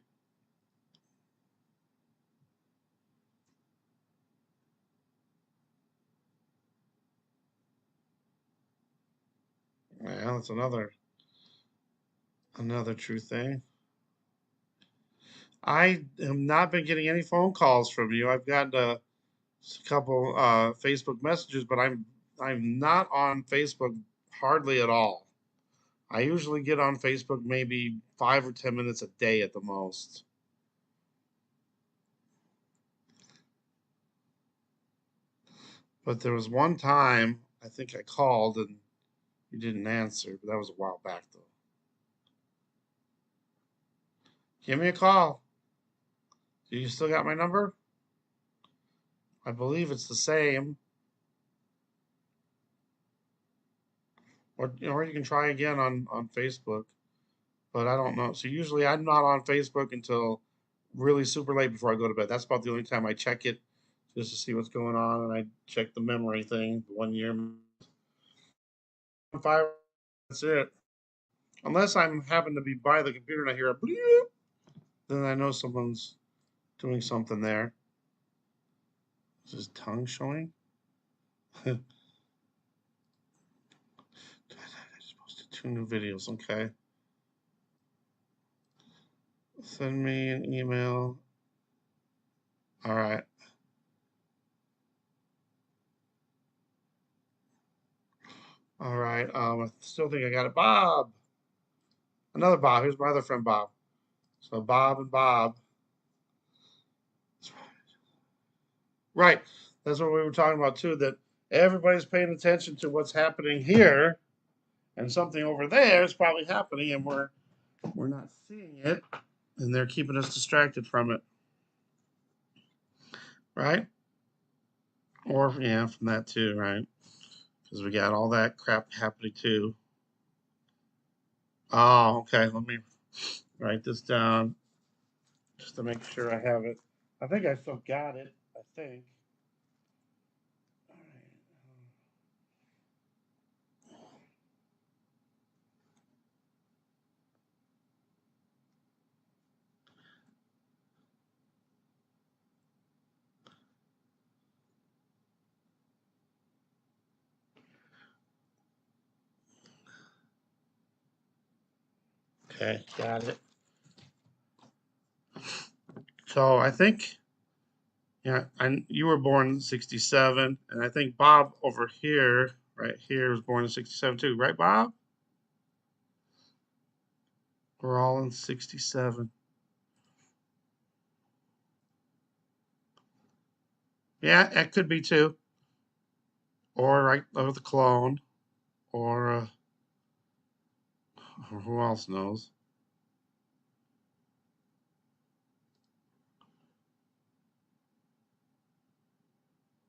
[SPEAKER 1] Yeah, that's another true thing. I have not been getting any phone calls from you. I've got a couple Facebook messages, but I'm not on Facebook hardly at all. I usually get on Facebook maybe 5 or 10 minutes a day at the most. But there was one time I think I called and you didn't answer, but that was a while back though. Give me a call. Do you still got my number? I believe it's the same. Or you can try again on Facebook. But I don't know. So usually I'm not on Facebook until really super late before I go to bed. That's about the only time I check it just to see what's going on, and I check the memory thing, the 1 year. Five. That's it. Unless I'm happen to be by the computer and I hear a bleep, then I know someone's doing something there. Is his tongue showing? I just posted 2 new videos. Okay. Send me an email. All right. All right. I still think I got it. Bob. Another Bob. Here's my other friend Bob. So Bob and Bob. Right. That's what we were talking about too, that everybody's paying attention to what's happening here and something over there is probably happening and we're not seeing it and they're keeping us distracted from it. Right? Or yeah, from that too, right? Because we got all that crap happening too. Oh, okay. Let me write this down just to make sure I have it. I think I still got it. I think. All right. Okay, got it. So I think, yeah, and you were born in '67, and I think Bob over here, right here, was born in '67 too, right, Bob? We're all in '67. Yeah, that could be too. Or right, or the clone, or who else knows,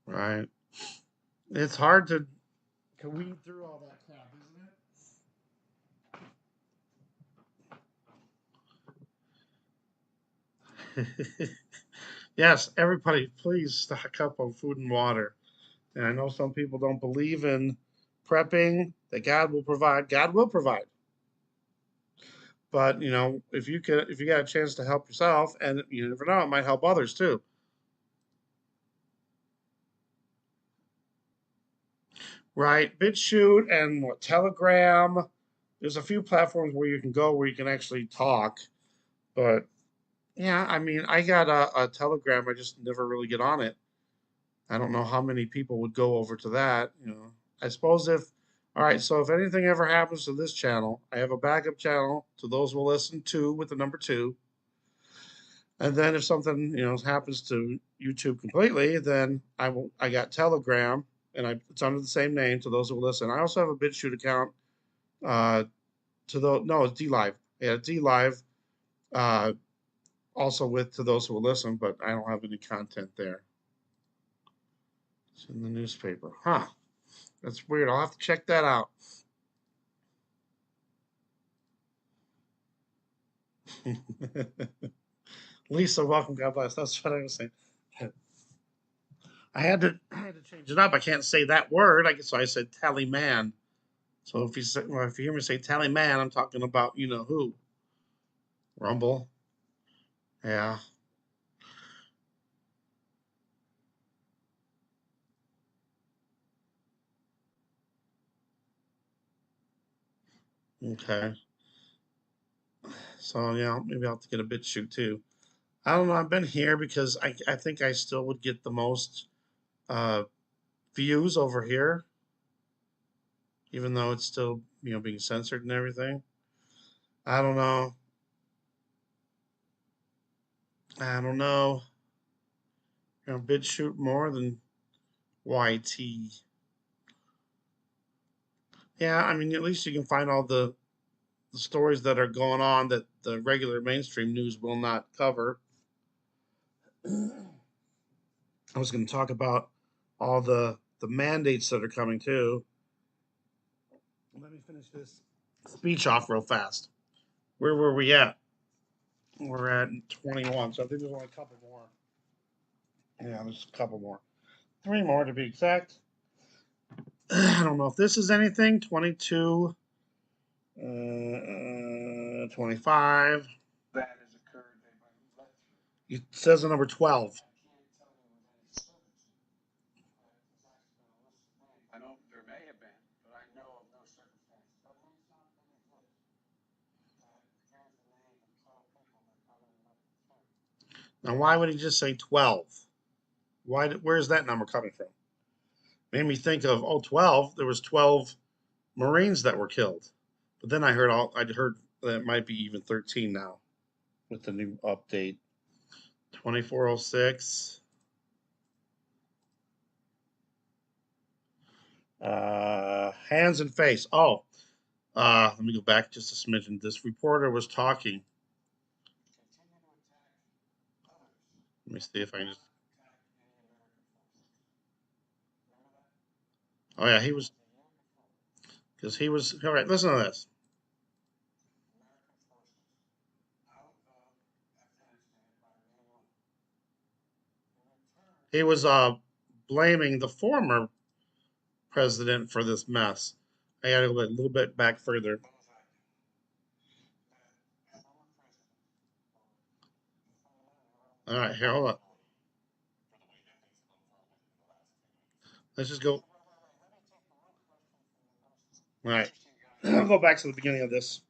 [SPEAKER 1] right? It's hard to weed through all that crap, isn't it? Yes, everybody, please stock up on food and water. And I know some people don't believe in prepping, that God will provide. God will provide. But if you got a chance to help yourself, and you never know, it might help others too. Right? BitChute and what Telegram. There's a few platforms where you can go where you can actually talk. But yeah, I mean, I got a Telegram. I just never really get on it. I don't know how many people would go over to that. I suppose if, all right, so if anything ever happens to this channel, I have a backup channel to those who will listen to with the number two. And then if something happens to YouTube completely, then I got Telegram, and it's under the same name to those who will listen. I also have a BitChute account. Uh, to the no, it's D Live. Yeah, D Live. Uh, also with to those who will listen, but I don't have any content there. It's in the newspaper, huh? That's weird. I'll have to check that out. Lisa, welcome. God bless. That's what I was saying. I had to change it up. I can't say that word. So I said Taliman. So if you hear me say Taliman, I'm talking about who. Rumble. Yeah. Okay. So yeah, maybe I'll have to get a bit shoot too. I don't know. I've been here because I think I still would get the most uh, views over here, even though it's still being censored and everything. I don't know. I don't know. Bid shoot more than YT. Yeah, I mean, at least you can find all the stories that are going on that the regular mainstream news will not cover. I was going to talk about all the mandates that are coming too. Let me finish this speech off real fast. Where were we at? We're at 21, so I think there's only a couple more. Yeah, there's a couple more. Three more to be exact. I don't know if this is anything. 22, 25. It says the number 12. Now, why would he just say 12? Where's that number coming from? Made me think of, oh, 12. There was 12 Marines that were killed. But then I heard that it might be even 13 now with the new update. 2406. Hands and face. Oh, let me go back just a smidgen. This reporter was talking. Let me see if I can just. Oh yeah, he was because he was. All right, listen to this. He was blaming the former president for this mess. I got to go a little bit back further. All right, here, hold on. Let's just go. All right, I'll go back to the beginning of this.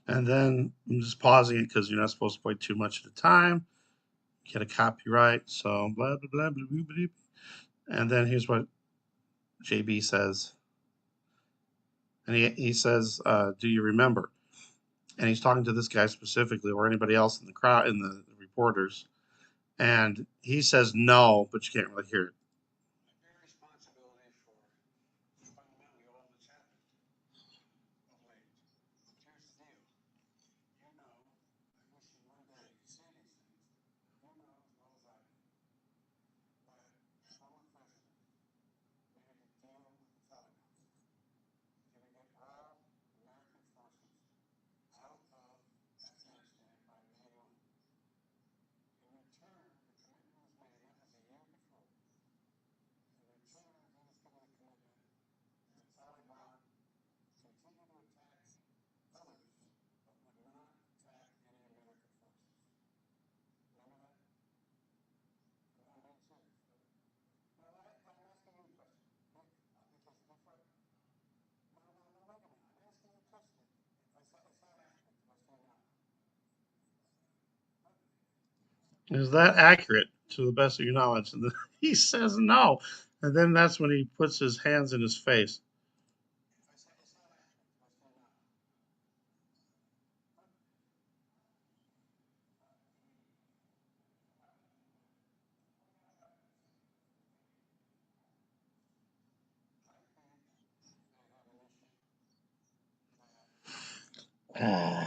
[SPEAKER 1] And then I'm just pausing it because you're not supposed to play too much at a time. Get a copyright. So blah blah blah blah blah. Blah. And then here's what JB says. And he says, "Do you remember?" And he's talking to this guy specifically, or anybody else in the crowd, in the reporters. And he says no, but you can't really hear it. Is that accurate to the best of your knowledge? And then he says no. And then that's when he puts his hands in his face. And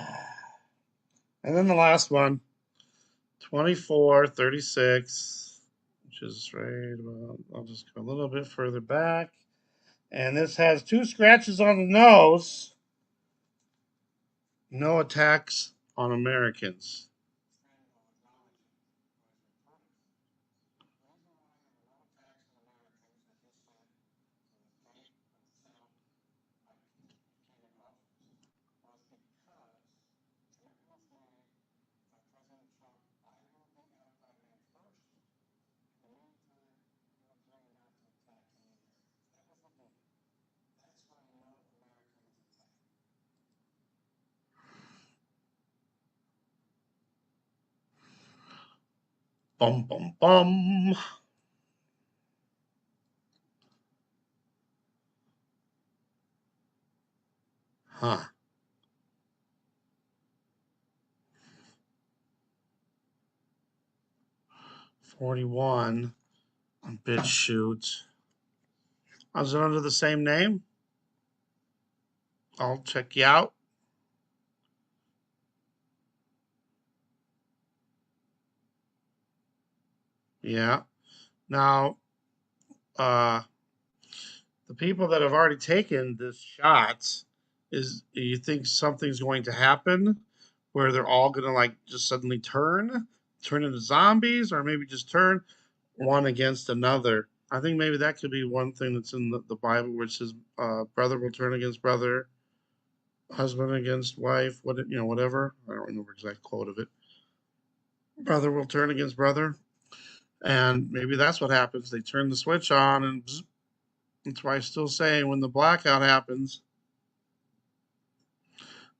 [SPEAKER 1] then the last one, 2436, which is right about, I'll just go a little bit further back. And this has two scratches on the nose. No attacks on Americans. Bum, bum, bum. Huh. 41 on BitChute. Is it under the same name? I'll check you out. Yeah. Now, uh, the people that have already taken this shot, is you think something's going to happen where they're all gonna like just suddenly turn into zombies, or maybe just turn one against another? I think maybe that could be one thing that's in the Bible, which says brother will turn against brother, husband against wife, whatever. I don't remember the exact quote of it. Brother will turn against brother, and maybe that's what happens. They turn the switch on, and bzz, that's why I still say when the blackout happens,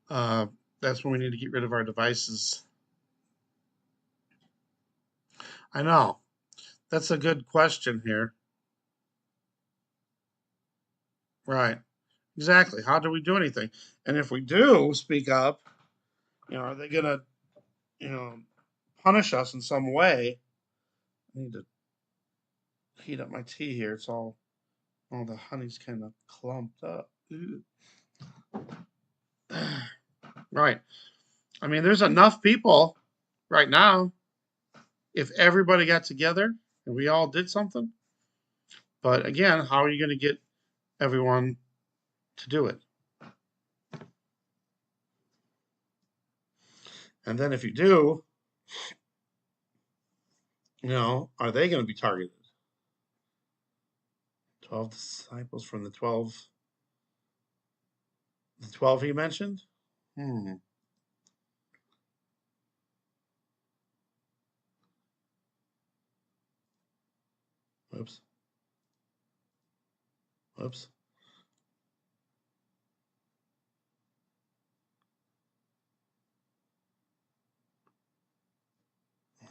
[SPEAKER 1] uh, that's when we need to get rid of our devices. I know. That's a good question here. Right. Exactly. How do we do anything? And if we do speak up, are they going to, you know, punish us in some way? I need to heat up my tea here. It's all the honey's kind of clumped up. Right. I mean, there's enough people right now. If everybody got together and we all did something, but again, how are you going to get everyone to do it? And then if you do, are they going to be targeted? 12 disciples from the 12 he mentioned? Hmm. Whoops. Whoops.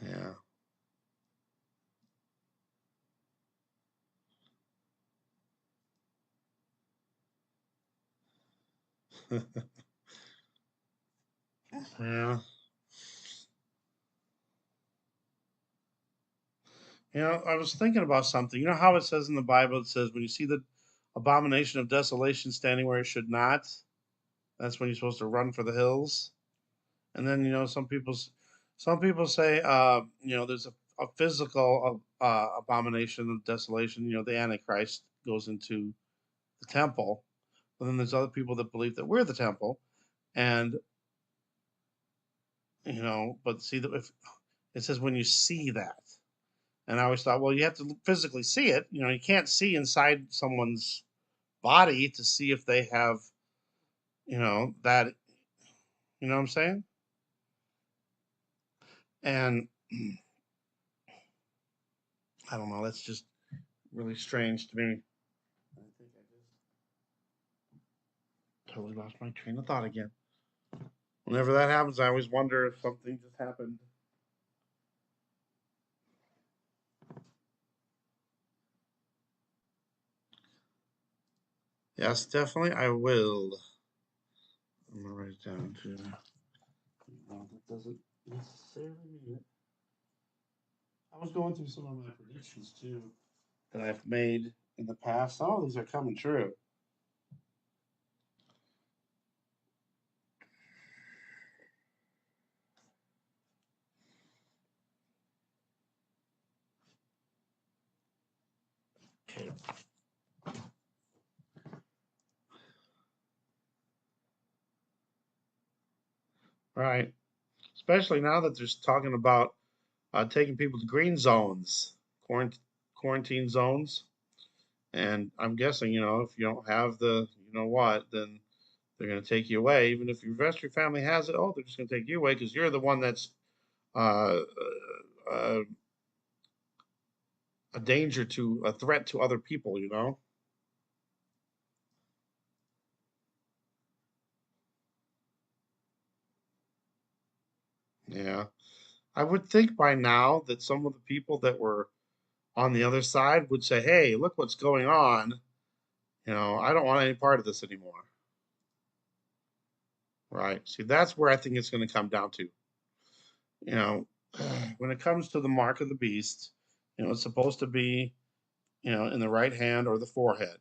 [SPEAKER 1] Yeah. Yeah. I was thinking about something. You know how it says in the Bible, it says when you see the abomination of desolation standing where it should not, that's when you're supposed to run for the hills. And then some people say there's a physical abomination of desolation. The Antichrist goes into the temple, but then there's other people that believe that we're the temple, and but see that if it says when you see that, and I always thought, well, you have to physically see it. You can't see inside someone's body to see if they have that. You know what I'm saying? And I don't know. That's just really strange to me. I think I just totally lost my train of thought again. Whenever that happens, I always wonder if something just happened. Yes, definitely, I will. I'm gonna write it down too. No, that doesn't necessarily mean it. I was going through some of my predictions too that I've made in the past. Some of these are coming true. Okay. Right. Especially now that they're talking about taking people to green zones, quarantine zones. And I'm guessing, if you don't have the then they're going to take you away. Even if your rest of your family has it, they're just going to take you away because you're the one that's uh, uh, a threat to other people. Yeah. I would think by now that some of the people that were on the other side would say, "Hey, look what's going on. I don't want any part of this anymore." Right. See, that's where I think it's going to come down to. You know, when it comes to the mark of the beast, it's supposed to be, in the right hand or the forehead.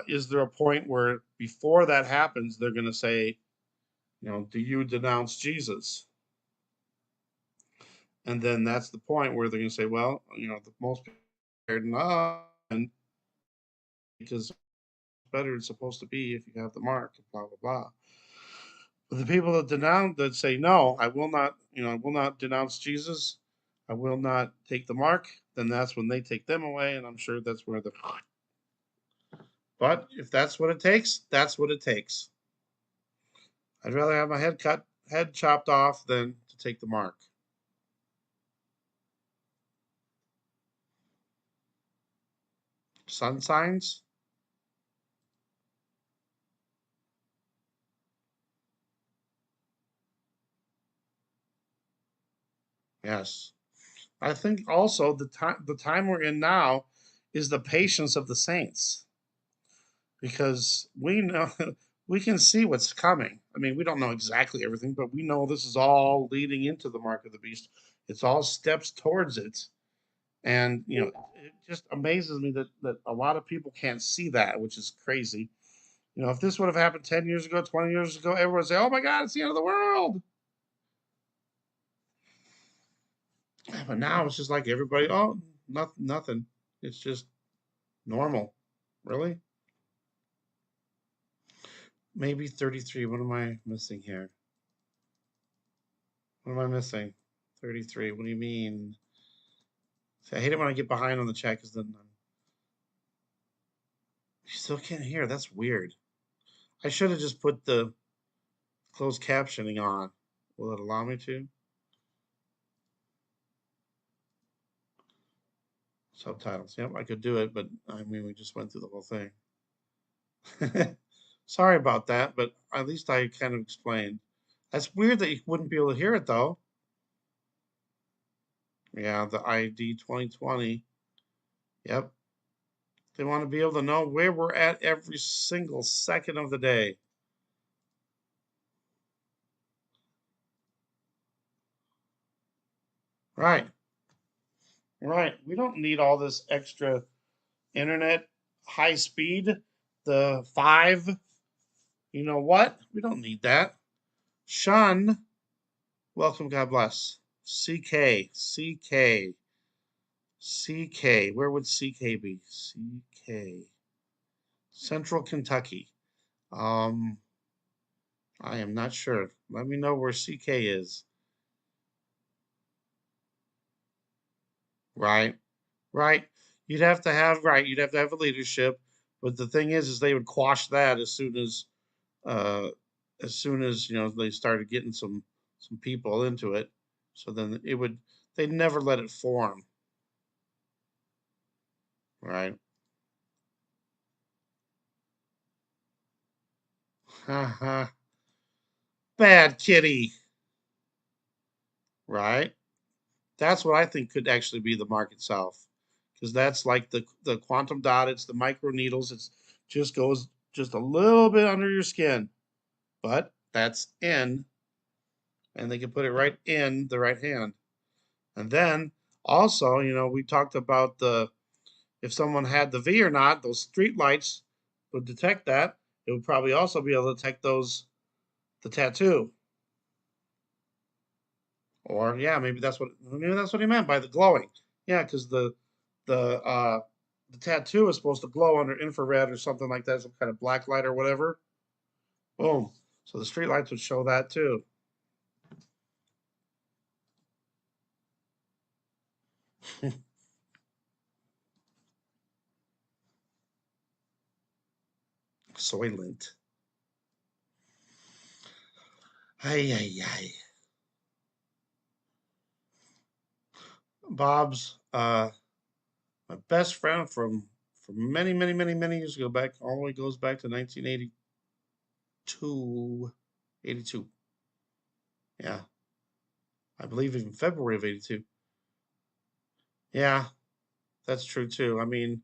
[SPEAKER 1] Is there a point where before that happens, they're going to say, do you denounce Jesus? And then that's the point where they're going to say, well, the most people are not, because better it's supposed to be if you have the mark, blah blah blah. But the people that denounce, that say no, I will not, I will not denounce Jesus, I will not take the mark. Then that's when they take them away, and I'm sure that's where the. But if that's what it takes, that's what it takes. I'd rather have my head chopped off than to take the mark. Sun signs? Yes. I think also the time we're in now is the patience of the saints, because we know we can see what's coming. I mean, we don't know exactly everything, but we know this is all leading into the mark of the beast. It's all steps towards it. And it just amazes me that a lot of people can't see that, which is crazy. If this would have happened 10 years ago, 20 years ago, everyone would say, "Oh my God, it's the end of the world." But now it's just like everybody, oh, nothing, nothing. It's just normal. Really? Maybe 33. What am I missing here? What am I missing? 33. What do you mean? See, I hate it when I get behind on the chat because then you still can't hear. That's weird. I should have just put the closed captioning on. Will it allow me to? Subtitles. Yep, I could do it, but I mean, we just went through the whole thing. Sorry about that, but at least I kind of explained. That's weird that you wouldn't be able to hear it though. Yeah, the ID 2020. Yep. They want to be able to know where we're at every single second of the day. Right. Right. We don't need all this extra internet, high speed, the five. You know what? We don't need that. Sean, welcome. God bless. CK, CK, CK. Where would CK be? CK. Central Kentucky. Um, I am not sure. Let me know where CK is. Right. Right. You'd have to have a leadership. But the thing is they would quash that uh, as soon as they started getting some people into it. So then they'd never let it form. Right. Haha. Bad kitty. Right. That's what I think could actually be the mark itself, because that's like the quantum dot. It's the micro needles. It's just goes just a little bit under your skin, but that's in, and they can put it right in the right hand. And then also, we talked about the if someone had the V or not, those street lights would detect that. It would probably also be able to detect the tattoo. Or yeah, maybe that's what he meant by the glowing. Yeah, because the tattoo is supposed to glow under infrared or something like that, some kind of black light or whatever. Boom. So the street lights would show that too. Soylent. Ay ay ay. Bob's my best friend from many many many many years ago, back all the way goes back to 1982. 82. Yeah. I believe even February of '82. Yeah, that's true too. I mean,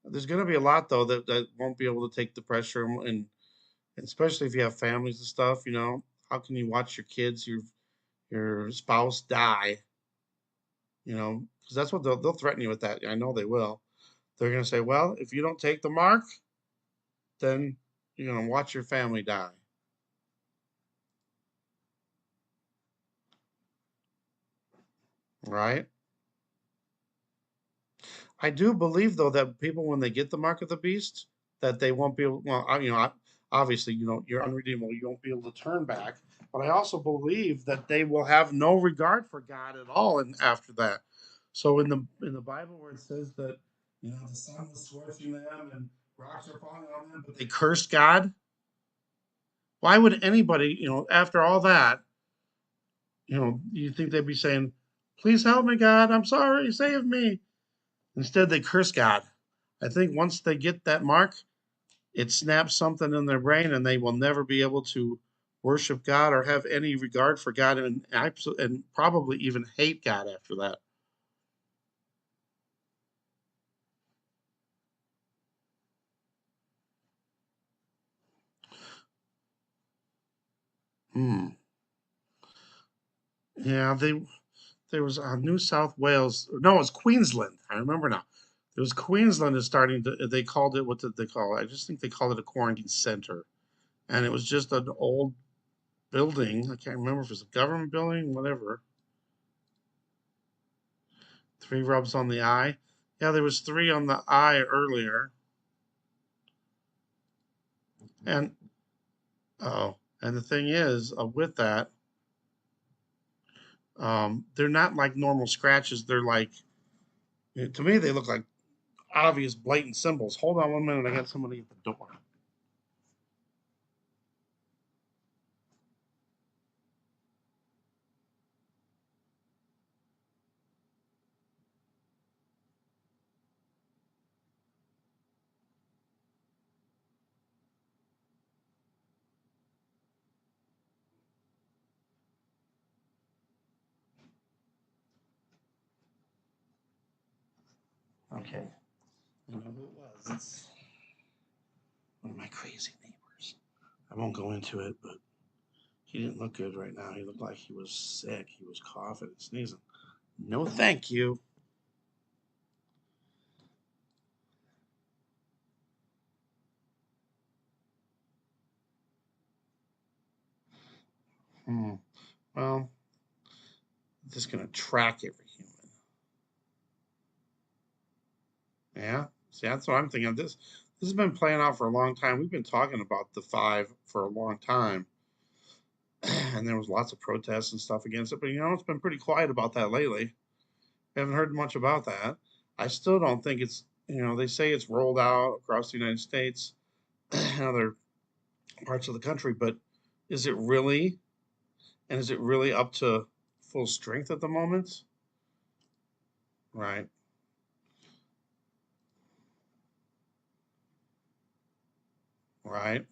[SPEAKER 1] there's going to be a lot though that won't be able to take the pressure, and especially if you have families and stuff. How can you watch your kids, your spouse die? Because that's what they'll threaten you with that. I know they will. They're going to say, well, if you don't take the mark, then you're going to watch your family die, right? I do believe though that people, when they get the mark of the beast, that they won't be able. Well, obviously, you're unredeemable. You won't be able to turn back. But I also believe that they will have no regard for God at all, and after that. So in the Bible where it says that the sun was scorching them and rocks are falling on them, but they cursed God. Why would anybody, after all that, you think they'd be saying, "Please help me, God. I'm sorry. Save me." Instead, they curse God. I think once they get that mark, it snaps something in their brain and they will never be able to worship God or have any regard for God, and probably even hate God after that. Hmm. Yeah, there was New South Wales. No, it was Queensland. I remember now. It was Queensland is starting to. They called it, what did they call it? I just think they called it a quarantine center, and it was just an old building. I can't remember if it was a government building, whatever. Three rubs on the eye. Yeah, there was three on the eye earlier, and oh, and the thing is, with that, they're not like normal scratches. They're like, to me, they look like obvious, blatant symbols. Hold on 1 minute. I got somebody at the door. Okay. I know who it was. It's one of my crazy neighbors. I won't go into it, but he didn't look good right now. He looked like he was sick. He was coughing and sneezing. No, thank you. Hmm. Well, I'm just gonna track every human. Yeah. See, that's what I'm thinking. This has been playing out for a long time. We've been talking about the five for a long time, and there was lots of protests and stuff against it. But it's been pretty quiet about that lately. We haven't heard much about that. I still don't think it's. They say it's rolled out across the United States and other parts of the country, but is it really? And is it really up to full strength at the moment? Right. Right.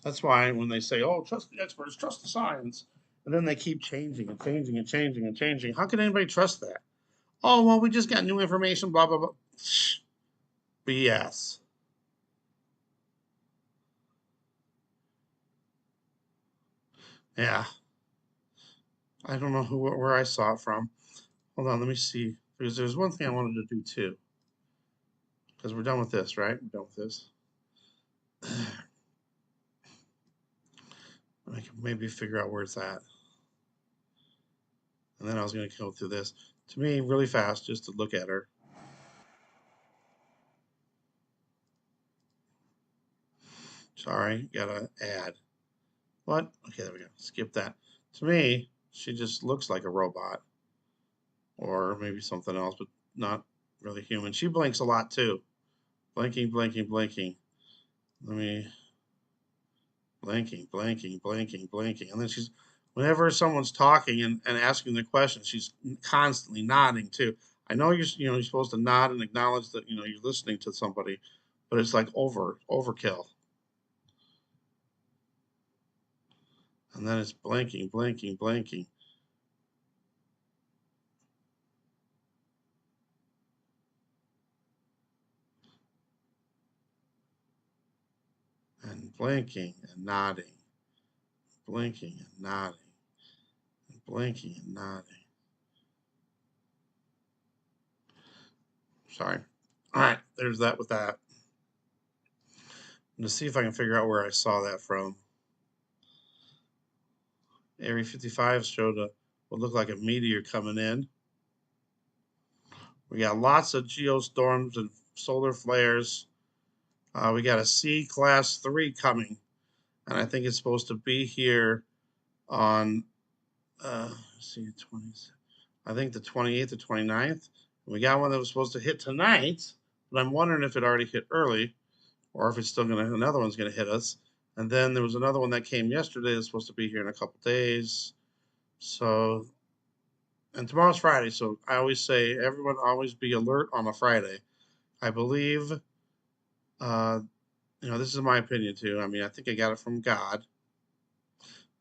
[SPEAKER 1] That's why when they say, "Oh, trust the experts, trust the science," and then they keep changing and changing and changing and changing, how can anybody trust that? Oh, well, we just got new information, blah blah blah. BS. Yeah, I don't know where I saw it from. Hold on, let me see. There's one thing I wanted to do too, because we're done with this, right? We're done with this. I can maybe figure out where it's at, and then I was going to go through this. To me, really fast, just to look at her. Sorry, gotta add. What? Okay, there we go. Skip that. To me, she just looks like a robot, or maybe something else, but not really human. She blinks a lot too. Blinking, blinking, blinking. Let me blinking, blinking, blinking, blinking. And then whenever someone's talking and asking the question, she's constantly nodding too. I know you're supposed to nod and acknowledge that you're listening to somebody, but it's like overkill. And then it's blinking, blinking, blinking. And blinking and nodding, blinking and nodding, and blinking and nodding. Sorry. All right, there's that with that. Let's see if I can figure out where I saw that from. Area 55 showed what looked like a meteor coming in. We got lots of geostorms and solar flares. We got a C class 3 coming, and I think it's supposed to be here on let's see, 20. I think the 28th or 29th. We got one that was supposed to hit tonight, but I'm wondering if it already hit early or if it's still gonna another one's gonna hit us. And then there was another one that came yesterday that's supposed to be here in a couple days. So, and tomorrow's Friday, so I always say everyone always be alert on a Friday. I believe, uh, this is my opinion too. I mean, I think I got it from God,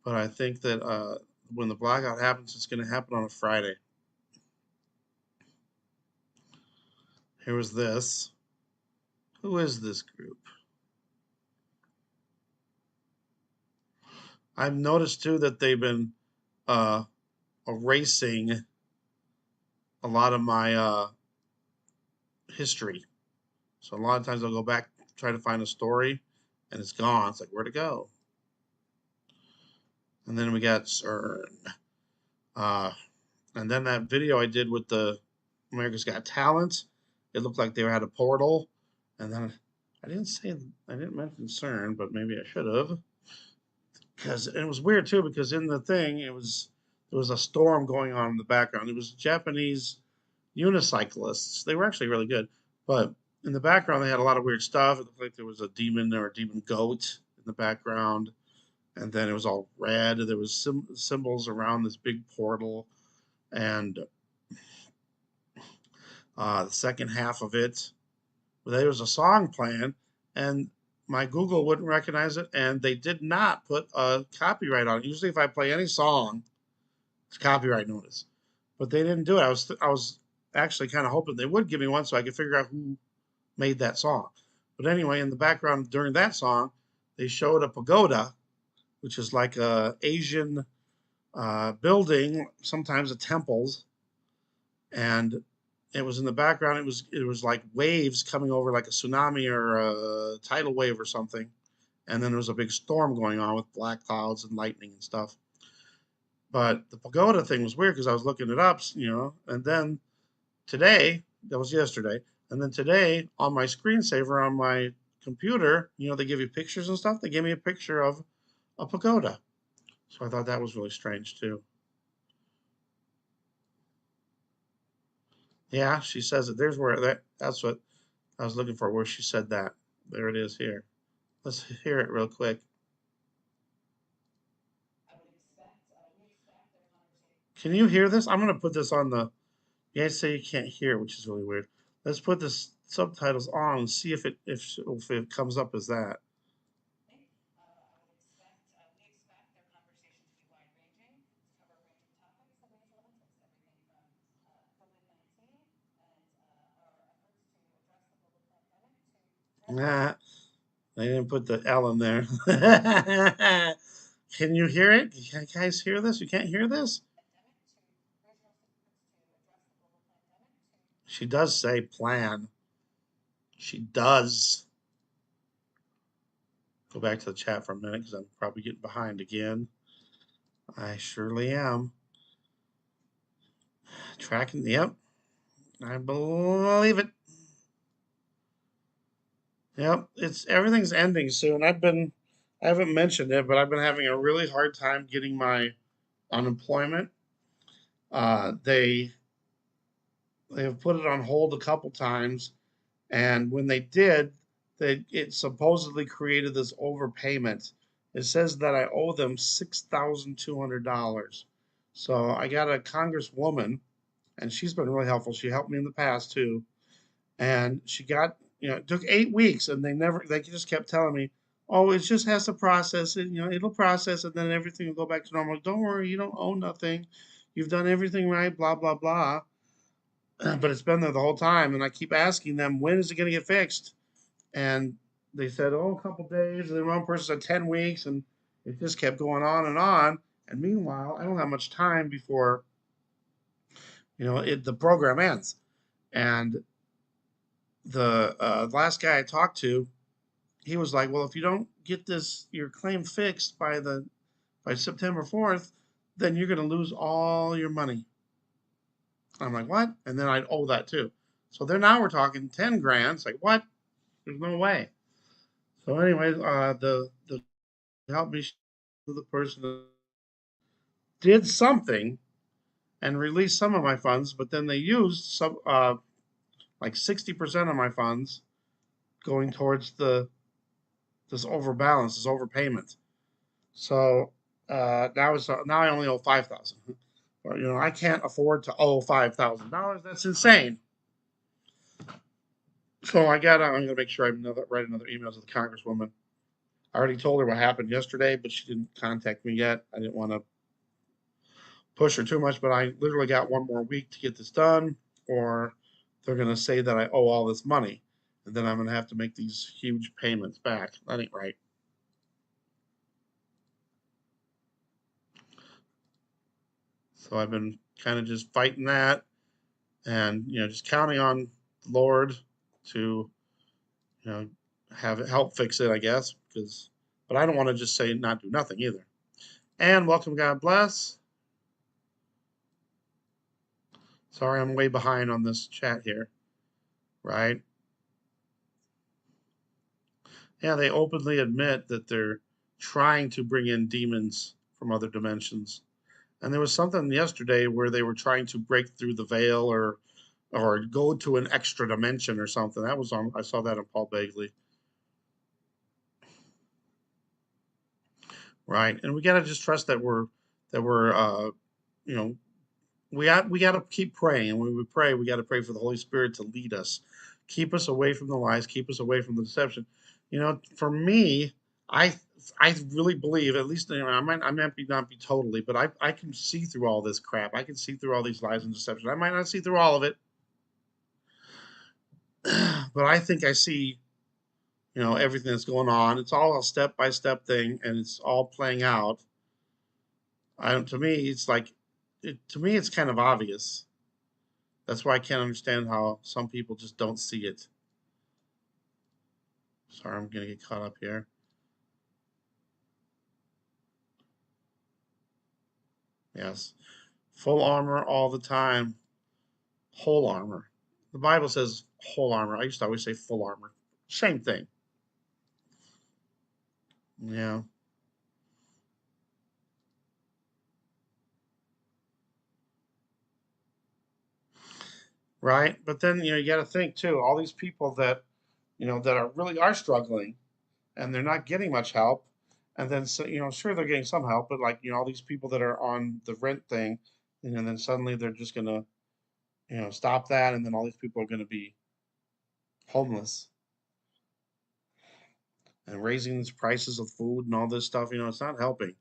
[SPEAKER 1] but I think that when the blackout happens, it's going to happen on a Friday. Here was this. Who is this group? I've noticed too that they've been uh, erasing a lot of my history. So a lot of times I'll go back, try to find a story, and it's gone. It's like, where'd it go? And then we got CERN. Uh, and then that video I did with the America's Got Talent, it looked like they had a portal. And then I didn't mention CERN, but maybe I should have. Because it was weird too, because in the thing, there was a storm going on in the background. It was Japanese unicyclists. They were actually really good. But in the background, they had a lot of weird stuff. It looked like there was a demon or a demon goat in the background. And then it was all red. There was symbols around this big portal. And the second half of it, there was a song playing, and my Google wouldn't recognize it, and they did not put a copyright on it. Usually, if I play any song, it's copyright notice, but they didn't do it. I was actually kind of hoping they would give me one so I could figure out who made that song. But anyway, in the background during that song, they showed a pagoda, which is like a Asian building, sometimes a temples, and it was in the background. It was like waves coming over, like a tsunami or a tidal wave or something. And then there was a big storm going on with black clouds and lightning and stuff. But the pagoda thing was weird because I was looking it up, and then today, that was yesterday, and then today on my screensaver on my computer, they give you pictures and stuff. They gave me a picture of a pagoda. So I thought that was really strange too. Yeah, she says it. There's where that's what I was looking for, where she said that. There it is here. Let's hear it real quick. Can you hear this? I'm going to put this on the. You guys say you can't hear, which is really weird. Let's put the subtitles on and see if it comes up as that. Nah, they didn't put the L in there. Can you hear it? Can you guys hear this? You can't hear this? She does say plan. She does. Go back to the chat for a minute because I'm probably getting behind again. I surely am. Tracking, yep. I believe it. Yep, it's everything's ending soon. I haven't mentioned it, but I've been having a really hard time getting my unemployment. They have put it on hold a couple times, and when they did, it supposedly created this overpayment. It says that I owe them $6,200. So I got a congresswoman, and she's been really helpful. She helped me in the past too, and she got, it took 8 weeks, and they just kept telling me, oh, it just has to process it. It'll process it, then everything will go back to normal. Don't worry, you don't owe nothing. You've done everything right, blah, blah, blah. But it's been there the whole time. And I keep asking them, when is it going to get fixed? And they said, oh, a couple days. And then one person said 10 weeks. And it just kept going on and on. And meanwhile, I don't have much time before, the program ends. And the last guy I talked to, he was like, well, if you don't get your claim fixed by September 4th, then you're going to lose all your money. I'm like, what? And then I'd owe that too. So then now we're talking 10 grand. It's like, what? There's no way. So anyway, the help me the person that did something and released some of my funds, but then they used some like 60% of my funds going towards this overbalance, this overpayment. So now I only owe 5,000. I can't afford to owe $5,000. That's insane. So I'm gonna make sure I write another email to the congresswoman. I already told her what happened yesterday, but she didn't contact me yet. I didn't want to push her too much, but I literally got one more week to get this done, or they're gonna say that I owe all this money, and then I'm gonna have to make these huge payments back. That ain't right. So I've been kind of just fighting that, and just counting on the Lord to you know have it help fix it, I guess, but I don't want to just say not do nothing either. And welcome, God bless. Sorry, I'm way behind on this chat here, right? Yeah, they openly admit that they're trying to bring in demons from other dimensions. And there was something yesterday where they were trying to break through the veil or go to an extra dimension or something. That was on. I saw that on Paul Begley. Right, and we gotta just trust that we're you know we got to keep praying, and when we pray, we got to pray for the Holy Spirit to lead us, keep us away from the lies, keep us away from the deception. For me, I I really believe, at least I might not be totally, but I can see through all this crap. I can see through all these lies and deception. I might not see through all of it, but I think I see everything that's going on. It's all a step by step thing, and it's all playing out. To me, to me, it's kind of obvious. That's why I can't understand how some people just don't see it. Sorry, I'm gonna get caught up here. Yes, full armor all the time, whole armor. The Bible says whole armor. I used to always say full armor. Same thing. Yeah, right. But then you got to think too. All these people that that are really are struggling and they're not getting much help. And then so sure they're getting some help, but like all these people that are on the rent thing, and then suddenly they're just gonna stop that, and then all these people are gonna be homeless and raising these prices of food and all this stuff. It's not helping.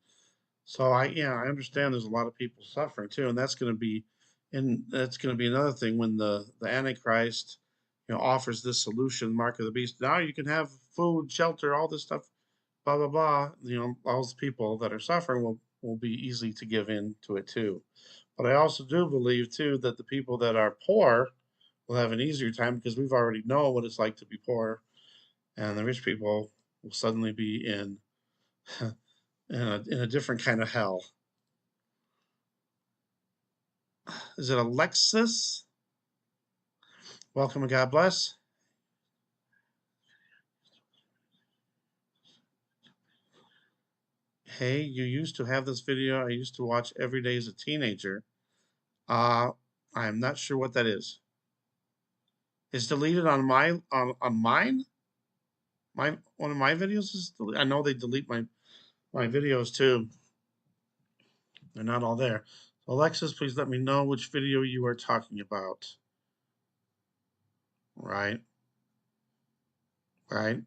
[SPEAKER 1] So I understand there's a lot of people suffering too, and that's going to be another thing when the Antichrist offers this solution, mark of the beast. Now you can have food, shelter, all this stuff, blah blah blah. All those people that are suffering will be easy to give in to it too. But I also do believe too that the people that are poor will have an easier time because we've already know what it's like to be poor, and the rich people will suddenly be in in a different kind of hell. Is it Alexis? Welcome and God bless. Hey, you used to have this video I used to watch every day as a teenager. Uh, I'm not sure what that is. It's deleted on mine. One of my videos is deleted. I know they delete my videos too. They're not all there. So Alexis, please let me know which video you are talking about. Right, right.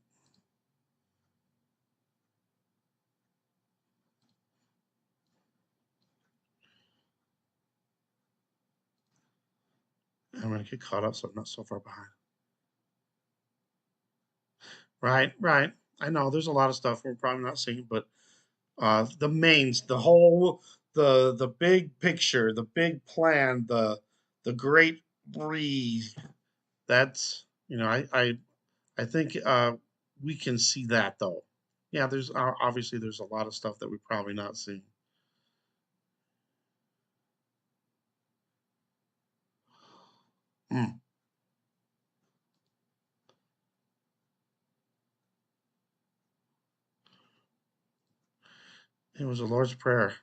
[SPEAKER 1] I'm gonna get caught up so I'm not so far behind. Right, right. I know there's a lot of stuff we're probably not seeing, but the mains, the whole, the big picture, the big plan, the great breathe. That's I think we can see that though. Yeah, there's obviously there's a lot of stuff that we probably not seeing. Mm. It was the Lord's Prayer.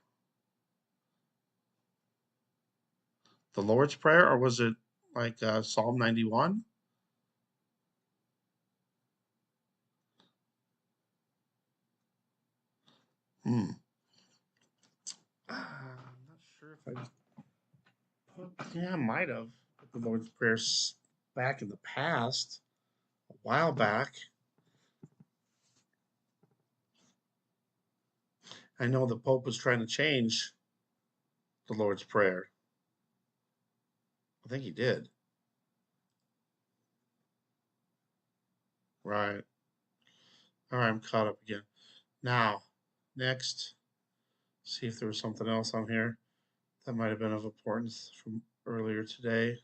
[SPEAKER 1] The Lord's Prayer, or was it like Psalm 91? Hmm. I'm not sure if I put. Yeah, I might have put the Lord's Prayer back in the past, a while back. I know the Pope was trying to change the Lord's Prayer. I think he did. Right. All right, I'm caught up again. Now, next, see if there was something else on here that might have been of importance from earlier today.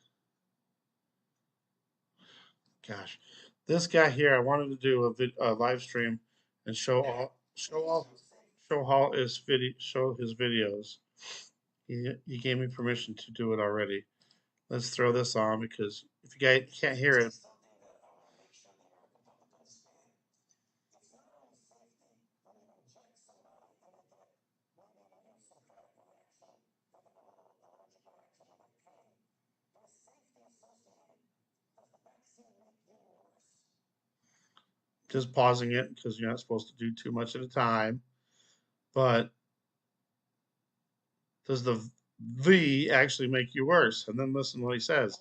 [SPEAKER 1] Gosh, this guy here, I wanted to do a live stream and show all his show his videos. He gave me permission to do it already. Let's throw this on because if you guys can't hear it, just pausing it because you're not supposed to do too much at a time. But does the V actually make you worse? And then listen to what he says.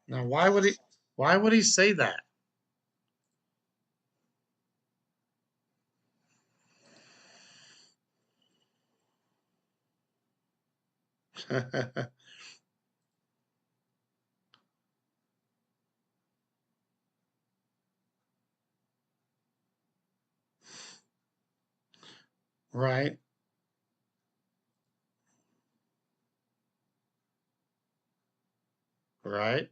[SPEAKER 1] Now, Why would he say that? Right, right.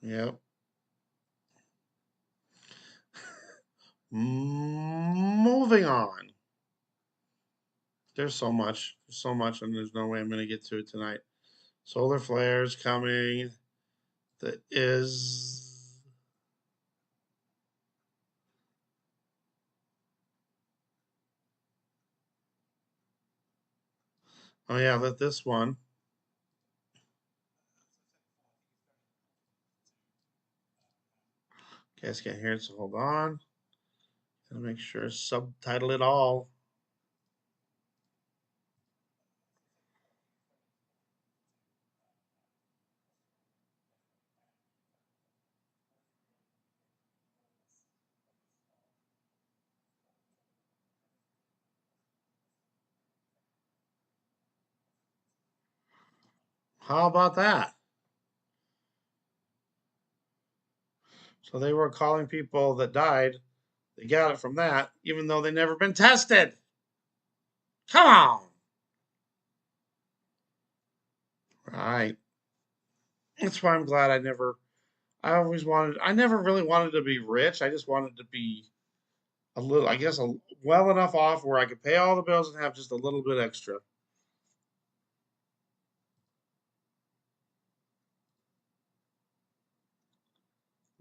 [SPEAKER 1] Yep. Moving on. There's so much, and there's no way I'm going to get to it tonight. Solar flares coming. That is. Oh yeah, let this one. You guys can't hear it, so hold on. Gotta make sure subtitle it all. How about that? So they were calling people that died. They got it from that, even though they never been tested. Come on. Right. That's why I'm glad I never really wanted to be rich. I just wanted to be a little, I guess, well enough off where I could pay all the bills and have just a little bit extra.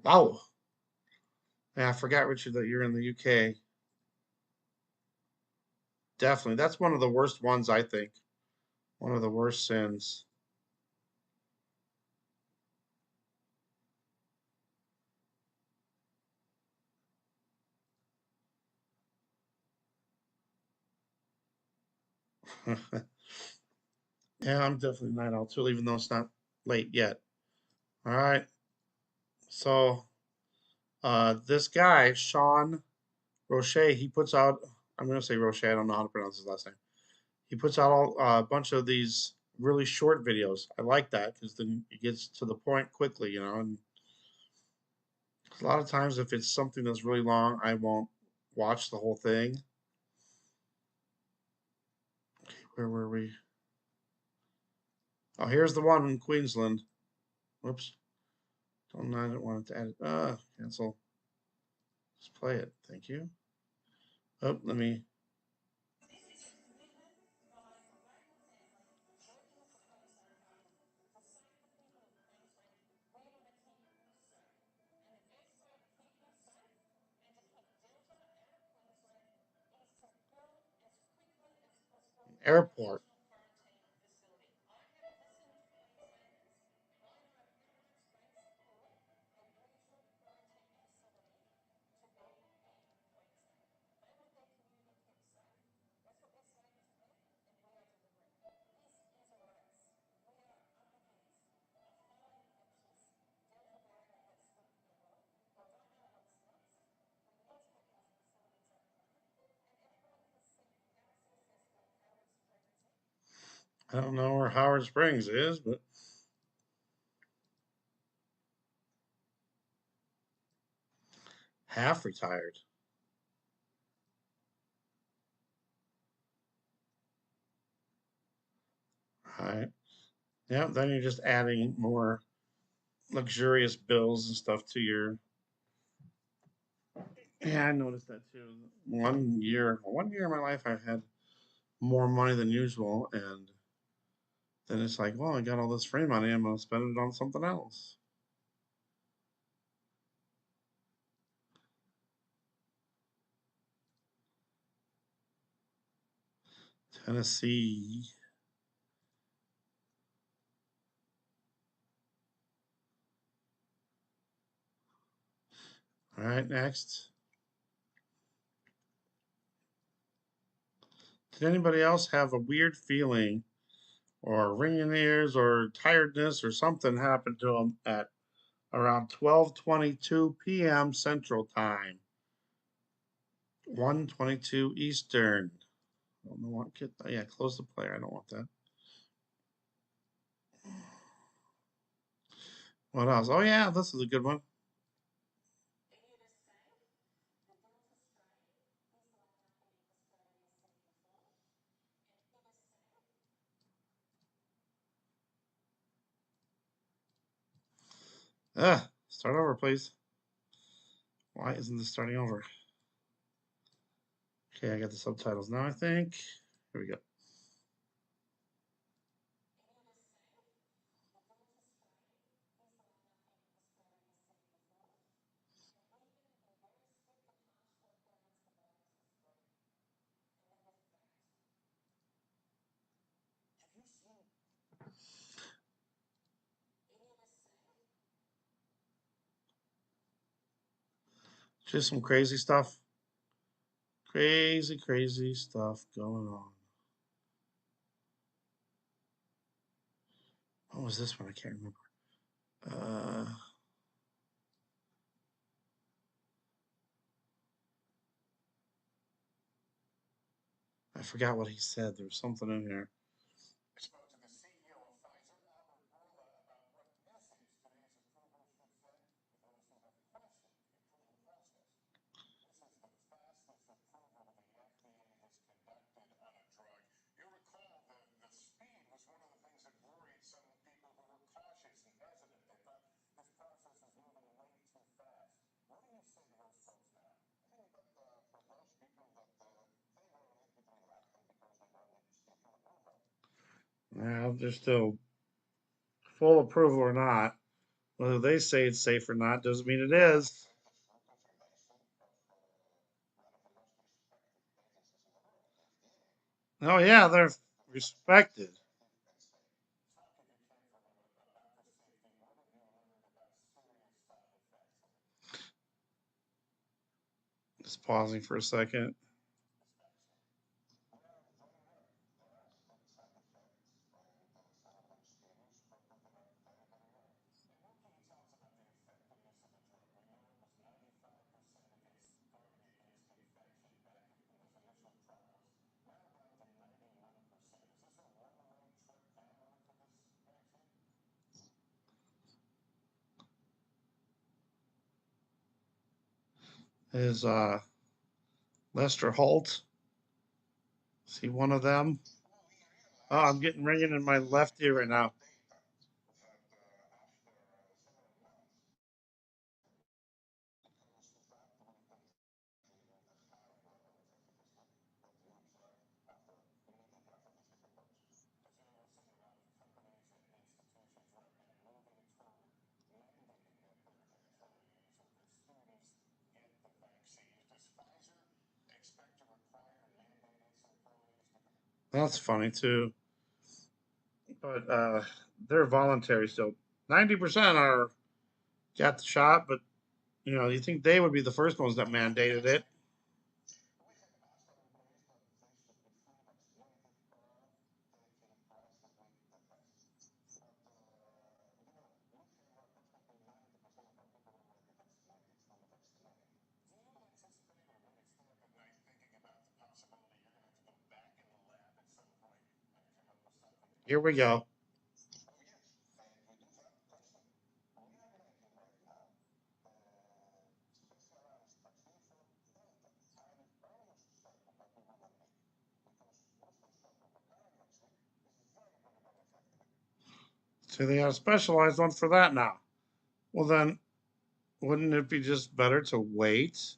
[SPEAKER 1] Oh, yeah, I forgot, Richard, that you're in the UK. Definitely. That's one of the worst ones, I think. One of the worst sins. Yeah, I'm definitely night owl too, even though it's not late yet. All right. So this guy, Sean Roche, he puts out, I'm going to say Roche, I don't know how to pronounce his last name. He puts out a bunch of these really short videos. I like that because then it gets to the point quickly, you know. And a lot of times, if it's something that's really long, I won't watch the whole thing. Where were we? Oh, here's the one in Queensland. Whoops. Don't I don't want it to add it. Cancel. Just play it. Thank you. Oh, let me. Airport. I don't know where Howard Springs is, but half retired. All right. Yeah, then you're just adding more luxurious bills and stuff to your. Yeah, I noticed that too. One year in my life, I've had more money than usual, and then it's like, well, I got all this free money, I'm gonna spend it on something else. Tennessee. All right, next. Did anybody else have a weird feeling or ringing ears or tiredness or something happen to them at around 12:22 p.m. Central Time, 1:22 Eastern? I don't know what. Yeah, close the player. I don't want that. What else? Oh yeah, this is a good one. Start over, please. Why isn't this starting over? Okay, I got the subtitles now, I think. Here we go. Just some crazy stuff. Crazy, crazy stuff going on. What was this one? I can't remember. Uh, I forgot what he said. There was something in here. Now they're still full approval or not. Whether they say it's safe or not doesn't mean it is. Oh yeah, they're respected. Just pausing for a second. is Lester Holt. Is he one of them? Oh, I'm getting ringing in my left ear right now. That's funny too. But they're voluntary still. 90% are got the shot, but you think they would be the first ones that mandated it. Here we go. So they got a specialized one for that now. Well, then, wouldn't it be just better to wait?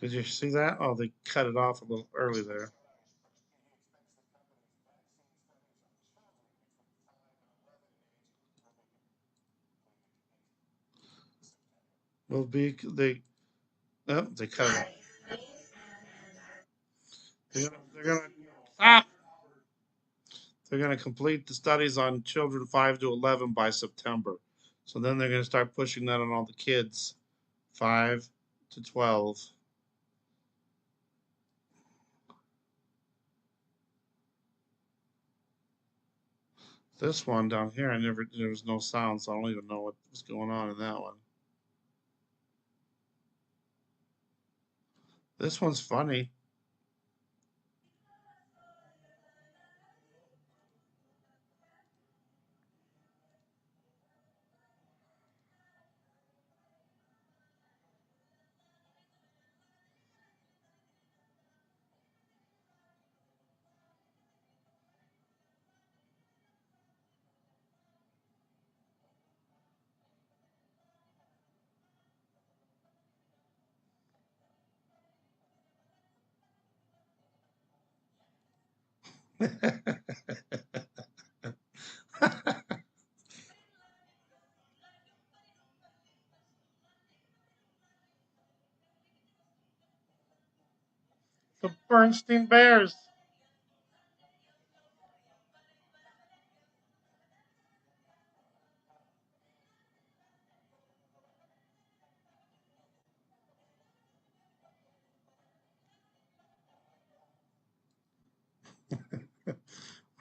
[SPEAKER 1] Did you see that? Oh, they cut it off a little early there. Will be they. Oh, they cut it off. They're gonna stop. They're gonna complete the studies on children 5 to 11 by September. So then they're gonna start pushing that on all the kids 5 to 12. This one down here, there was no sound, so I don't even know what was going on in that one. This one's funny. The Bernstein Bears.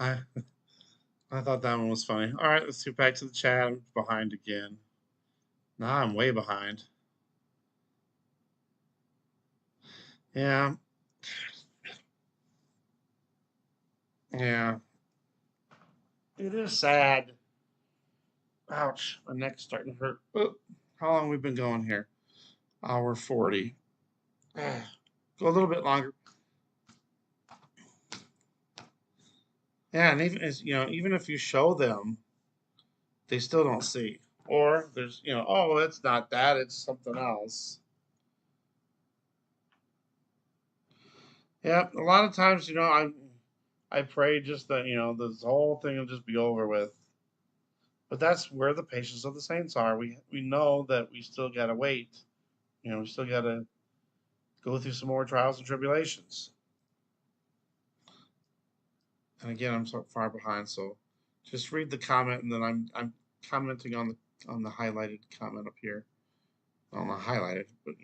[SPEAKER 1] I I thought that one was funny. All right, let's get back to the chat. I'm behind again. Now I'm way behind. Yeah, yeah. It is sad. Ouch, my neck's starting to hurt. Oh, how long we been going here? Hour 40. Go a little bit longer. Yeah, and even if you show them, they still don't see. Or there's, oh, it's not that, it's something else. Yeah, a lot of times, I pray just that, this whole thing will just be over with. But that's where the patience of the saints are. We know that we still gotta wait. We still gotta go through some more trials and tribulations. And again, I'm so far behind, so just read the comment, and then I'm commenting on the highlighted comment up here. Well, not highlighted, but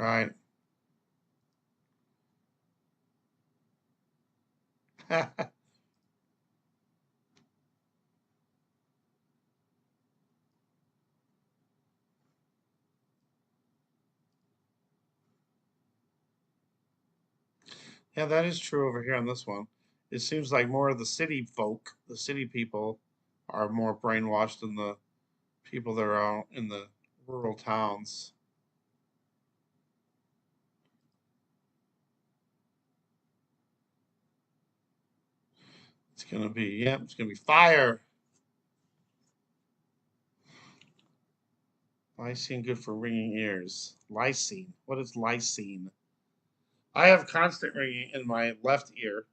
[SPEAKER 1] Right. Yeah, that is true over here on this one. It seems like more of the city folk, the city people, are more brainwashed than the people that are out in the rural towns. It's gonna be, yeah, it's gonna be fire. Lysine good for ringing ears. Lysine. What is lysine? I have constant ringing in my left ear.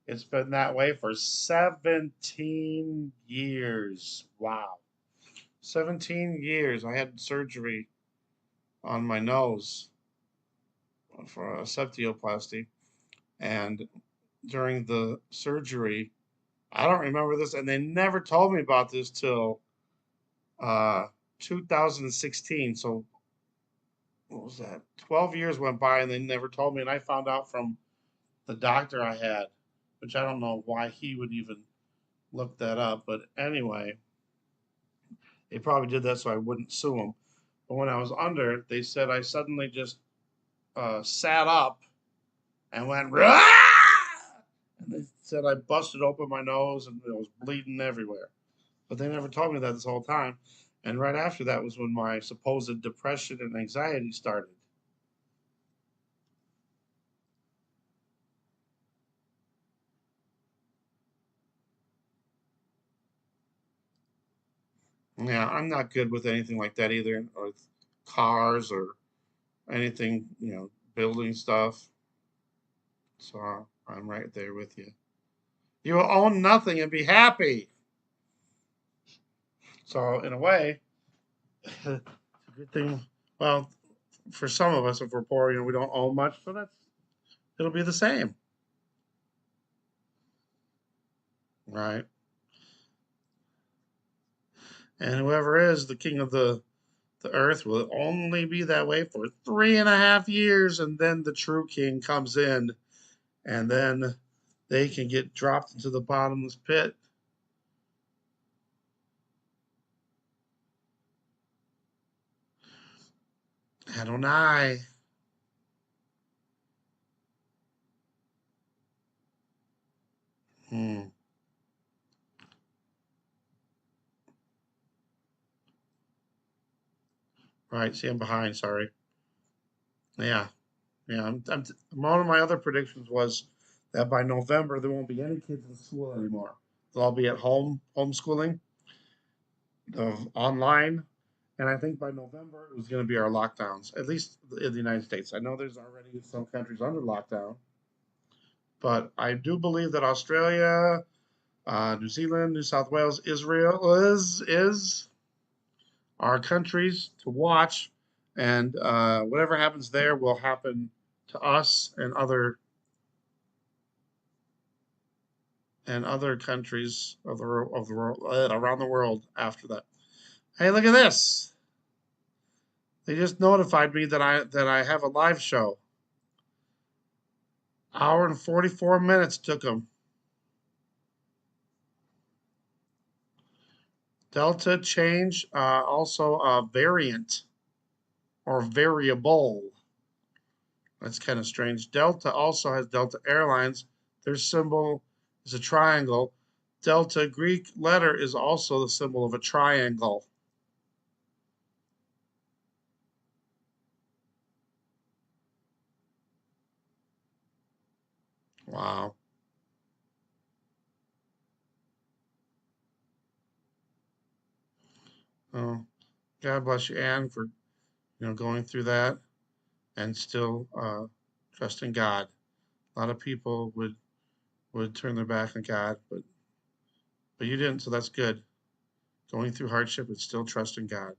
[SPEAKER 1] It's been that way for 17 years. Wow. 17 years. I had surgery on my nose for a septioplasty. And during the surgery, I don't remember this, and they never told me about this till uh, 2016. So what was that? 12 years went by, and they never told me. And I found out from the doctor I had, which I don't know why he would even look that up. But anyway, they probably did that so I wouldn't sue them. But when I was under, they said I suddenly just sat up and went, "Rah!" And they said I busted open my nose and it was bleeding everywhere. But they never told me that this whole time. And right after that was when my supposed depression and anxiety started. Yeah, I'm not good with anything like that either, or cars or anything, building stuff. So I'm right there with you. You will own nothing and be happy. So in a way, it's a good thing. Well, for some of us, if we're poor, we don't own much, so it'll be the same, right? And whoever is the king of the earth will only be that way for 3.5 years, and then the true king comes in, and then they can get dropped into the bottomless pit. Adonai. Hmm. Right. See, I'm behind. Sorry. Yeah. Yeah. One of my other predictions was that by November there won't be any kids in school anymore. They'll all be at home, homeschooling, online, and I think by November it was going to be our lockdowns, at least in the United States. I know there's already some countries under lockdown, but I do believe that Australia, New Zealand, New South Wales, Israel is our countries to watch, and whatever happens there will happen to us and other countries of the world around the world after that. Hey, look at this! They just notified me that I have a live show. Hour and 44 minutes took them. Delta change, also a variant or variable. That's kind of strange. Delta also has Delta Airlines. Their symbol is a triangle. Delta Greek letter is also the symbol of a triangle. Wow. Oh, God bless you, Anne, for going through that and still trusting God. A lot of people would turn their back on God, but you didn't, so that's good. Going through hardship and still trusting God.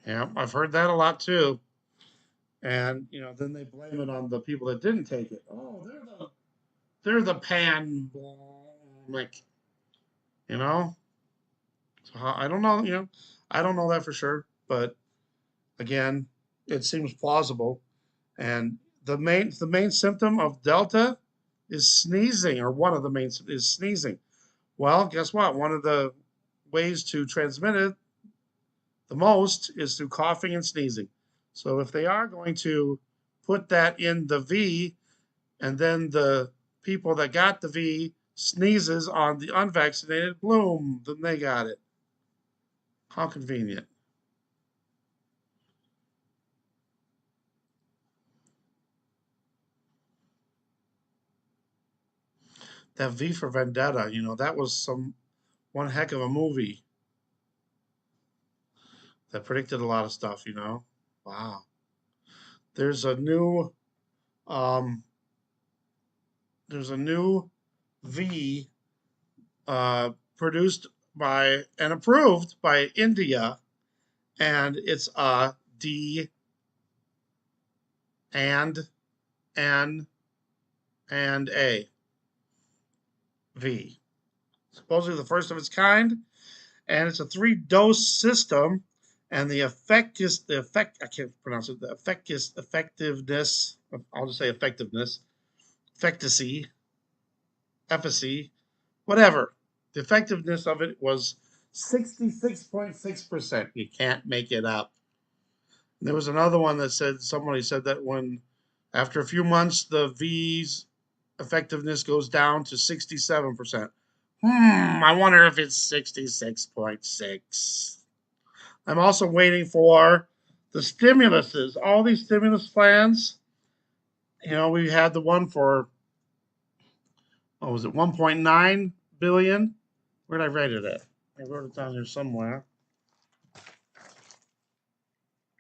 [SPEAKER 1] Yeah, I've heard that a lot too. And then they blame it on the people that didn't take it. Oh, they're the pan, like you know. So I don't know, I don't know that for sure, but again, it seems plausible. And the main symptom of Delta is sneezing, or one of the main is sneezing. Well, guess what? One of the ways to transmit it the most is through coughing and sneezing. So if they are going to put that in the V, and then the people that got the V sneezes on the unvaccinated, bloom, then they got it. How convenient. That V for Vendetta, that was some one heck of a movie that predicted a lot of stuff. Wow. There's a new um there's a new V produced by and approved by India, and it's a D and N and A V. Supposedly the first of its kind, and it's a three-dose system. And the effect is the effect. I can't pronounce it. The effect is effectiveness. I'll just say effectiveness, efficacy, efficacy, whatever. The effectiveness of it was 66.6%. You can't make it up. And there was another one that said somebody said that when after a few months the V's effectiveness goes down to 67%. I wonder if it's 66.6. I'm also waiting for the stimuluses. All these stimulus plans. We had the one for, what was it, 1.9 billion. Where did I write it at? I wrote it down here somewhere.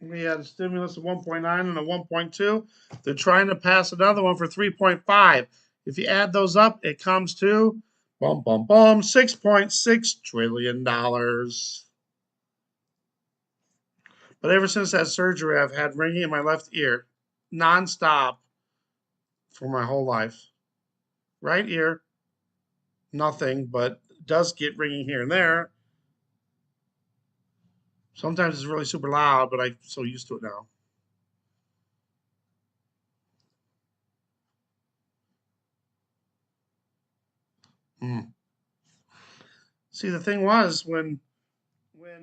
[SPEAKER 1] We had a stimulus of 1.9 and a 1.2. They're trying to pass another one for 3.5. If you add those up, it comes to bum bum bum $6.6 trillion. But ever since that surgery, I've had ringing in my left ear nonstop for my whole life. Right ear, nothing, but does get ringing here and there. Sometimes it's really super loud, but I'm so used to it now. Mm. See, the thing was when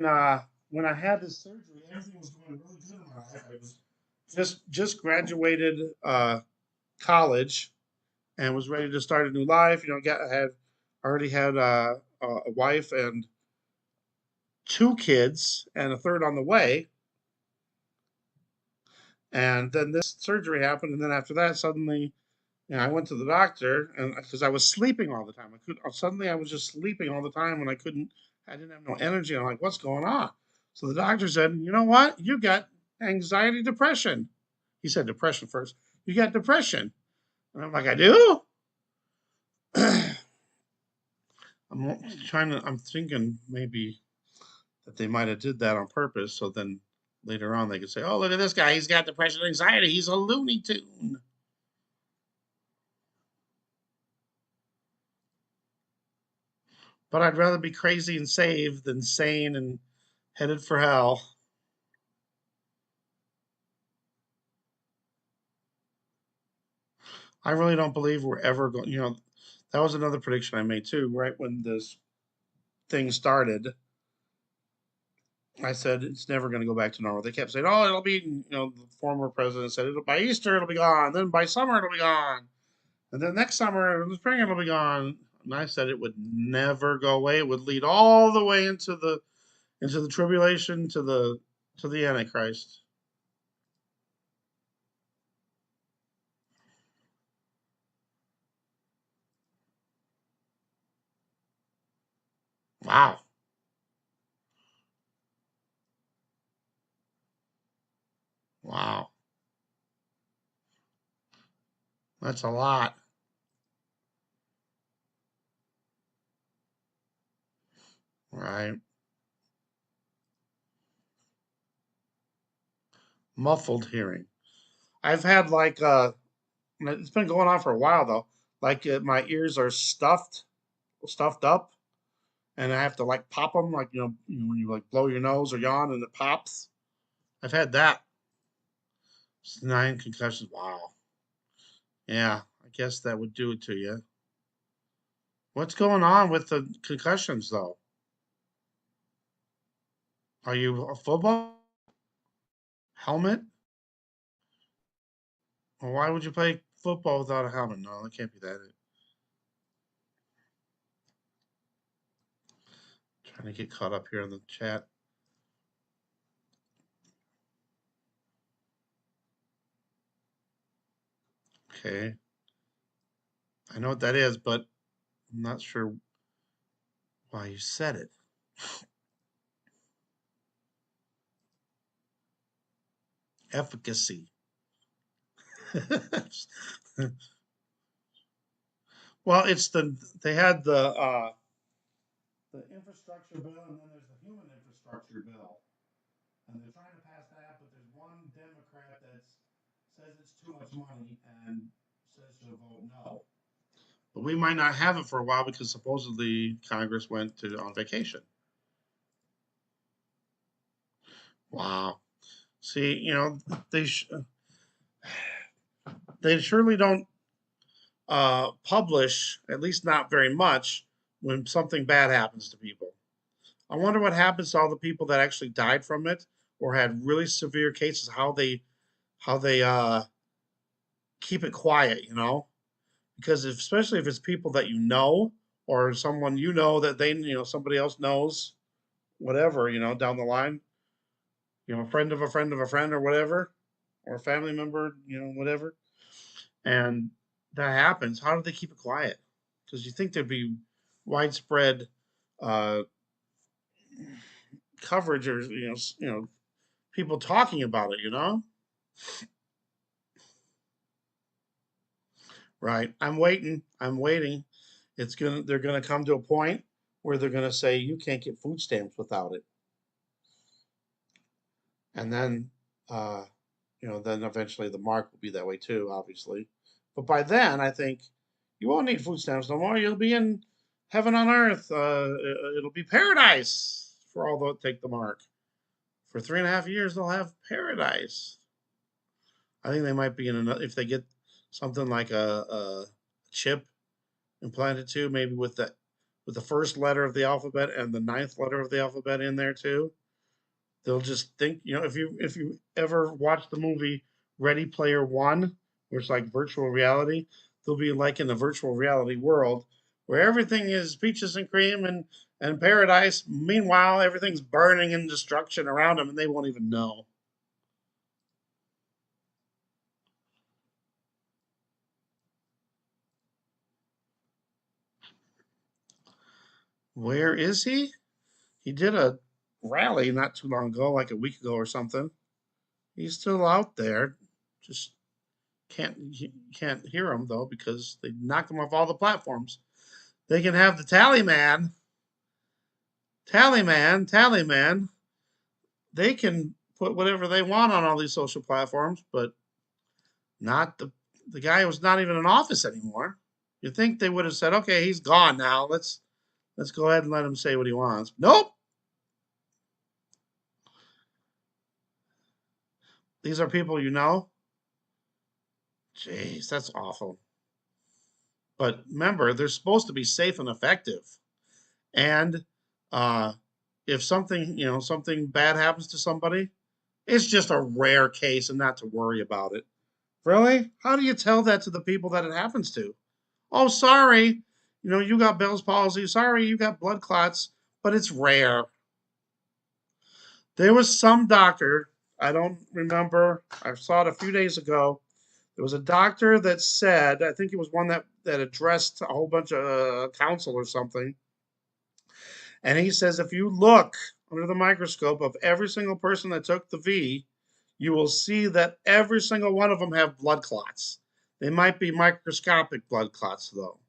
[SPEAKER 1] uh, when I had this surgery, everything was going really good in my life. I was just graduated college and was ready to start a new life. Had already had a wife and two kids and a third on the way. And then this surgery happened, and then after that, suddenly, I went to the doctor, and because I was sleeping all the time, I was just sleeping all the time, and I didn't have no energy. I'm like, what's going on? So the doctor said, you know what? You got anxiety, depression. He said depression first. You got depression, and I'm like, I do. I'm thinking maybe that they might have did that on purpose, so then later on they could say, oh, look at this guy, he's got depression, anxiety, he's a Looney Tune. But I'd rather be crazy and saved than sane and headed for hell. I really don't believe we're ever going. That was another prediction I made too. Right when this thing started, I said it's never going to go back to normal. They kept saying, "Oh, it'll be," the former president said, "It'll by Easter it'll be gone. Then by summer it'll be gone, and then next summer in the spring it'll be gone." And I said it would never go away. It would lead all the way into the tribulation to the Antichrist. Wow, wow, that's a lot. Right. Muffled hearing. I've had like it's been going on for a while though. Like my ears are stuffed up, and I have to like pop them, like when you like blow your nose or yawn and it pops. I've had that. It's 9 concussions. Wow. Yeah, I guess that would do it to you. What's going on with the concussions though? Are you a football helmet? Or why would you play football without a helmet? No, that can't be that. Trying to get caught up here in the chat. Okay. I know what that is, but I'm not sure why you said it. Efficacy. Well, it's they had the infrastructure bill and then there's the human infrastructure bill. And they're trying to pass that, but there's one Democrat that says it's too much money and says she'll vote no. But we might not have it for a while because supposedly Congress went on vacation. Wow. See, they they surely don't publish, at least not very much, when something bad happens to people. I wonder what happens to all the people that actually died from it or had really severe cases. How they keep it quiet, because especially if it's people that you know or someone that somebody else knows, whatever, down the line, a friend of a friend of a friend or whatever, or a family member, whatever, and that happens. How do they keep it quiet? Because you think there'd be widespread uh, coverage or people talking about it. Right? I'm waiting. I'm waiting. They're gonna come to a point where they're gonna say you can't get food stamps without it, and then uh, then eventually the mark will be that way too, obviously. But by then, I think you won't need food stamps no more. You'll be in heaven on earth. It'll be paradise for all that take the mark. For 3.5 years, they'll have paradise. I think they might be in another if they get something like a chip implanted too, maybe with the first letter of the alphabet and the ninth letter of the alphabet in there too. They'll just think, if you ever watch the movie Ready Player One, where it's like virtual reality, they'll be like in a virtual reality world where everything is peaches and cream and paradise. Meanwhile, everything's burning and destruction around them, and they won't even know. Where is he? He did a rally not too long ago, like a week ago or something. He's still out there. Just can't hear him though because they knocked him off all the platforms. They can have the Taliman. They can put whatever they want on all these social platforms, but not the guy who's not even in office anymore. You think they would have said, "Okay, he's gone now. Let's go ahead and let him say what he wants." Nope. These are people you know. Jeez, that's awful. But remember, they're supposed to be safe and effective. And uh, if something bad happens to somebody, it's just a rare case and not to worry about it. Really? How do you tell that to the people that it happens to? Oh, sorry, you got Bell's palsy. Sorry, you got blood clots, but it's rare. There was some doctor, I don't remember, I saw it a few days ago. There was a doctor that said, I think it was one that addressed a whole bunch of council or something. And he says if you look under the microscope of every single person that took the V, you will see that every single one of them have blood clots. They might be microscopic blood clots, though.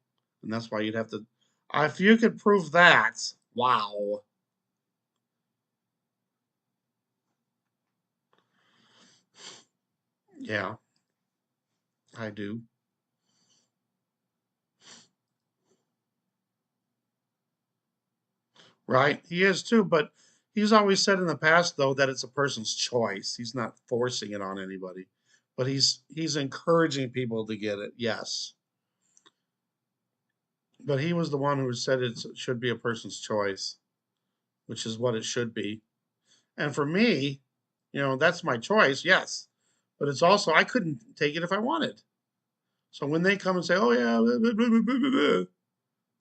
[SPEAKER 1] And that's why you'd have to. If you could prove that, wow. Yeah, I do. Right? He is too, but he's always said in the past though that it's a person's choice. He's not forcing it on anybody. But he's encouraging people to get it. Yes. But he was the one who said it should be a person's choice, which is what it should be. And for me, that's my choice, yes. But it's also I couldn't take it if I wanted. So when they come and say, "Oh yeah," blah, blah, blah, blah, blah,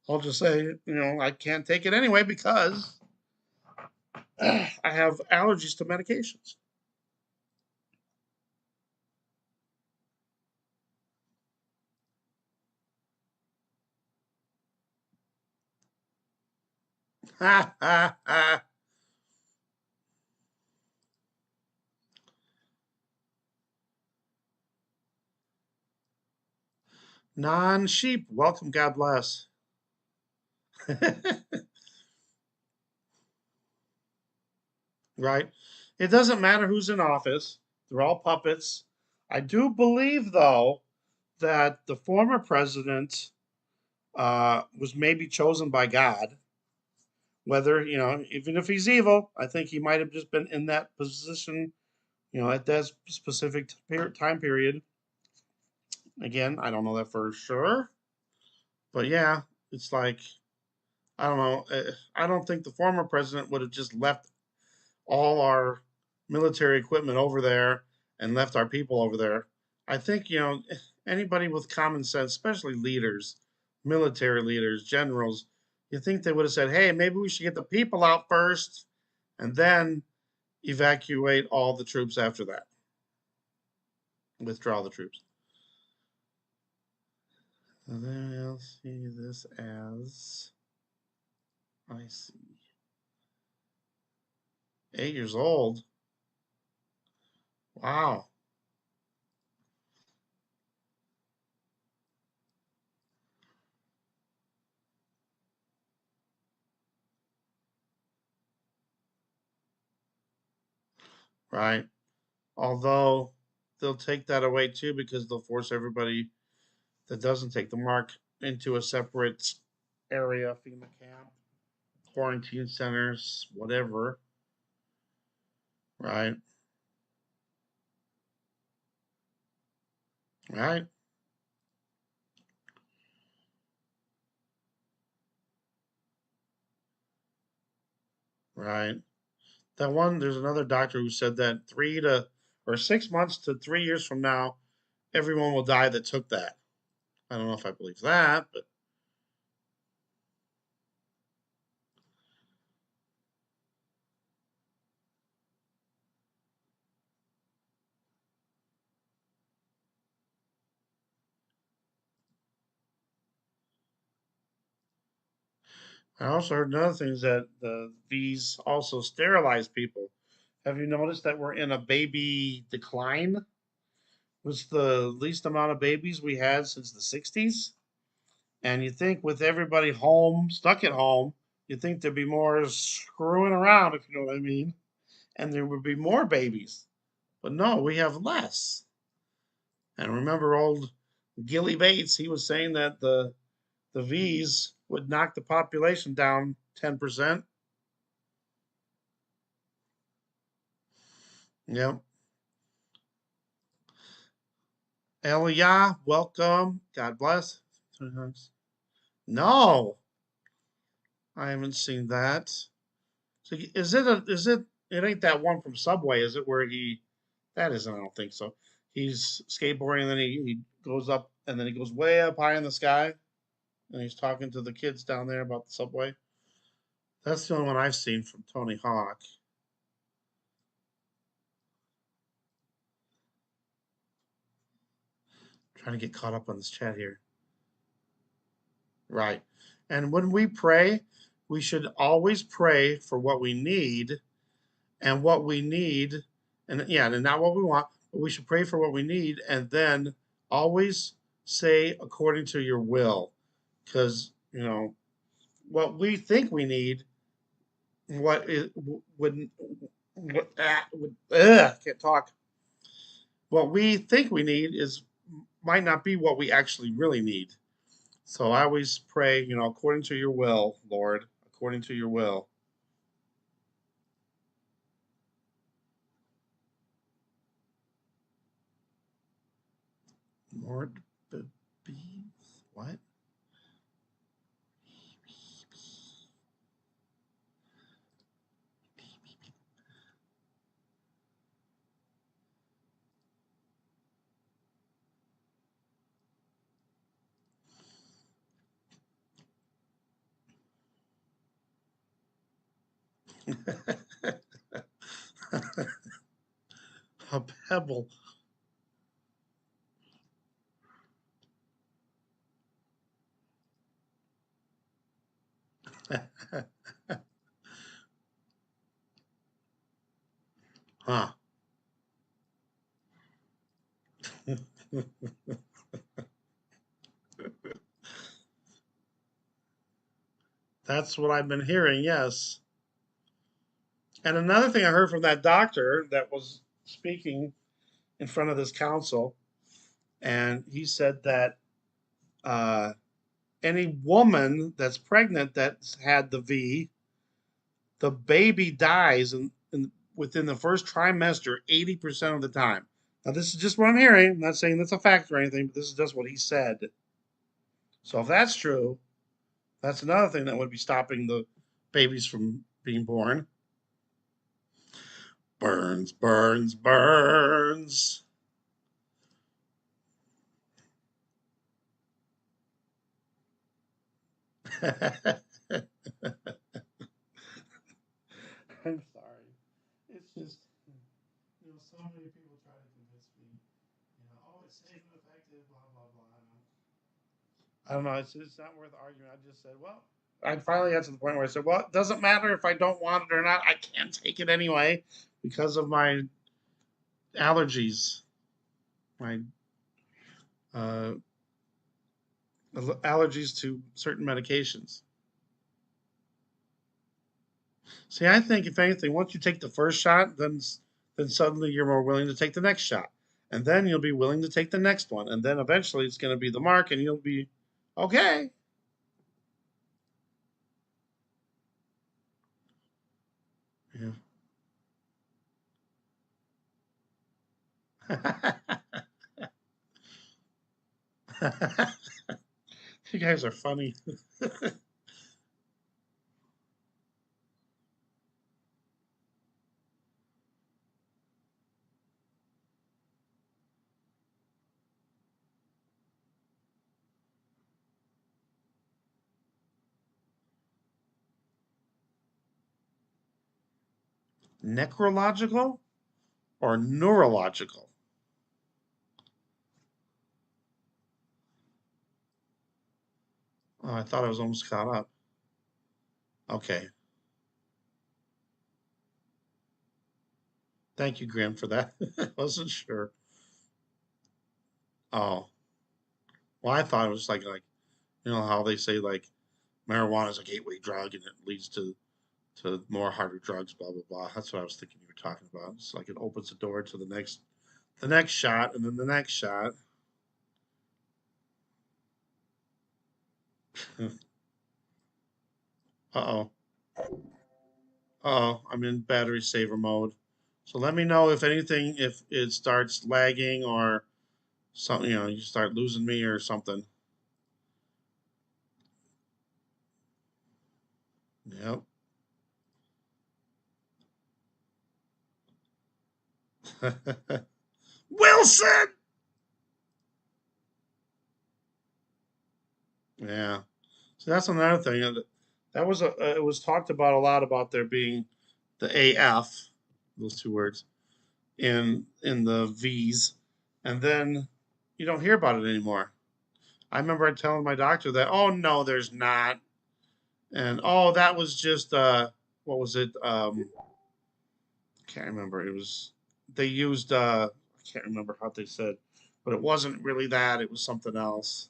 [SPEAKER 1] I'll just say, I can't take it anyway because I have allergies to medications. Ha ha ha. Non sheep, welcome, God bless. Right? It doesn't matter who's in office, they're all puppets. I do believe, though, that the former president was maybe chosen by God. Whether, even if he's evil, I think he might have just been in that position, at that specific time period. Again, I don't know that for sure. But yeah, it's like, I don't know. I don't think the former president would have just left all our military equipment over there and left our people over there. I think, anybody with common sense, especially leaders, military leaders, generals, you think they would have said, hey, maybe we should get the people out first and then evacuate all the troops after that, withdraw the troops. And then I'll see this as, I see, 8 years old. Wow. Right. Although they'll take that away too because they'll force everybody that doesn't take the mark into a separate area, FEMA camp, quarantine centers, whatever. Right. Right. Right. There's another doctor who said that 6 months to 3 years from now, everyone will die that took that. I don't know if I believe that, but I also heard another thing is that these also sterilize people. Have you noticed that we're in a baby decline? It was the least amount of babies we had since the 60s. And you think with everybody home, stuck at home, you think there'd be more screwing around, if you know what I mean, and there would be more babies. But no, we have less. And remember old Gilly Bates, he was saying that the V's would knock the population down 10%. Yep. Elia, welcome. God bless. No, I haven't seen that. So it ain't that one from Subway, is it, where that isn't, I don't think so. He's skateboarding and then he goes up and then he goes way up high in the sky and he's talking to the kids down there about the subway. That's the only one I've seen from Tony Hawk. Trying to get caught up on this chat here. Right. And when we pray, we should always pray for what we need and what we need, and yeah, and not what we want, but we should pray for what we need and then always say according to your will. Because, what we think we need, what is would what would can't talk. What we think we need is might not be what we actually really need. So I always pray, according to your will, Lord, according to your will. Mort bees. What? A pebble. Huh. That's what I've been hearing, yes. And another thing I heard from that doctor that was speaking in front of this council, and he said that uh, any woman that's pregnant that's had the V, the baby dies within the first trimester 80% of the time. Now, this is just what I'm hearing. I'm not saying that's a fact or anything, but this is just what he said. So, if that's true, that's another thing that would be stopping the babies from being born. Burns, burns, burns. I'm sorry. It's just, so many people try to convince me, oh, it's safe and effective, blah, blah, blah. I don't know. It's not worth arguing. I just said, well, I finally got to the point where I said, well, it doesn't matter if I don't want it or not. I can't take it anyway because of my allergies, my uh, allergies to certain medications. See, I think if anything, once you take the first shot, then suddenly you're more willing to take the next shot, and then you'll be willing to take the next one, and then eventually it's going to be the mark, and you'll be okay. Yeah. You guys are funny. Necrological or neurological? Oh, I thought I was almost caught up. Okay. Thank you, Graham, for that. I wasn't sure. Oh, well, I thought it was how they say like marijuana is a gateway drug and it leads to more harder drugs, blah blah blah. That's what I was thinking you were talking about. It's like it opens the door to the next shot and then the next shot. Uh-oh. Uh-oh. I'm in battery saver mode. So let me know if anything, if it starts lagging or something, you start losing me or something. Yep. Wilson. Yeah. So that's another thing. That was it was talked about a lot about there being the AF, those two words, in the V's, and then you don't hear about it anymore. I remember telling my doctor that, oh no, there's not, and oh that was just what was it? I can't remember. It was they used I can't remember how they said, but it wasn't really that. It was something else.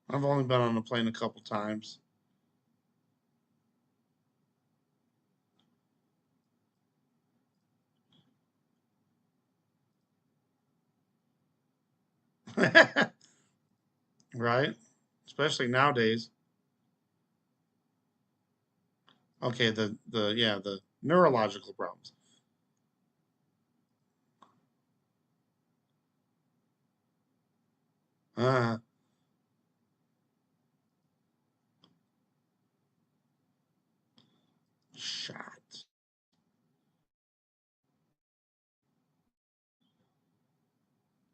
[SPEAKER 1] I've only been on a plane a couple times. Right? Especially nowadays. Okay, the neurological problems. Uh, shot.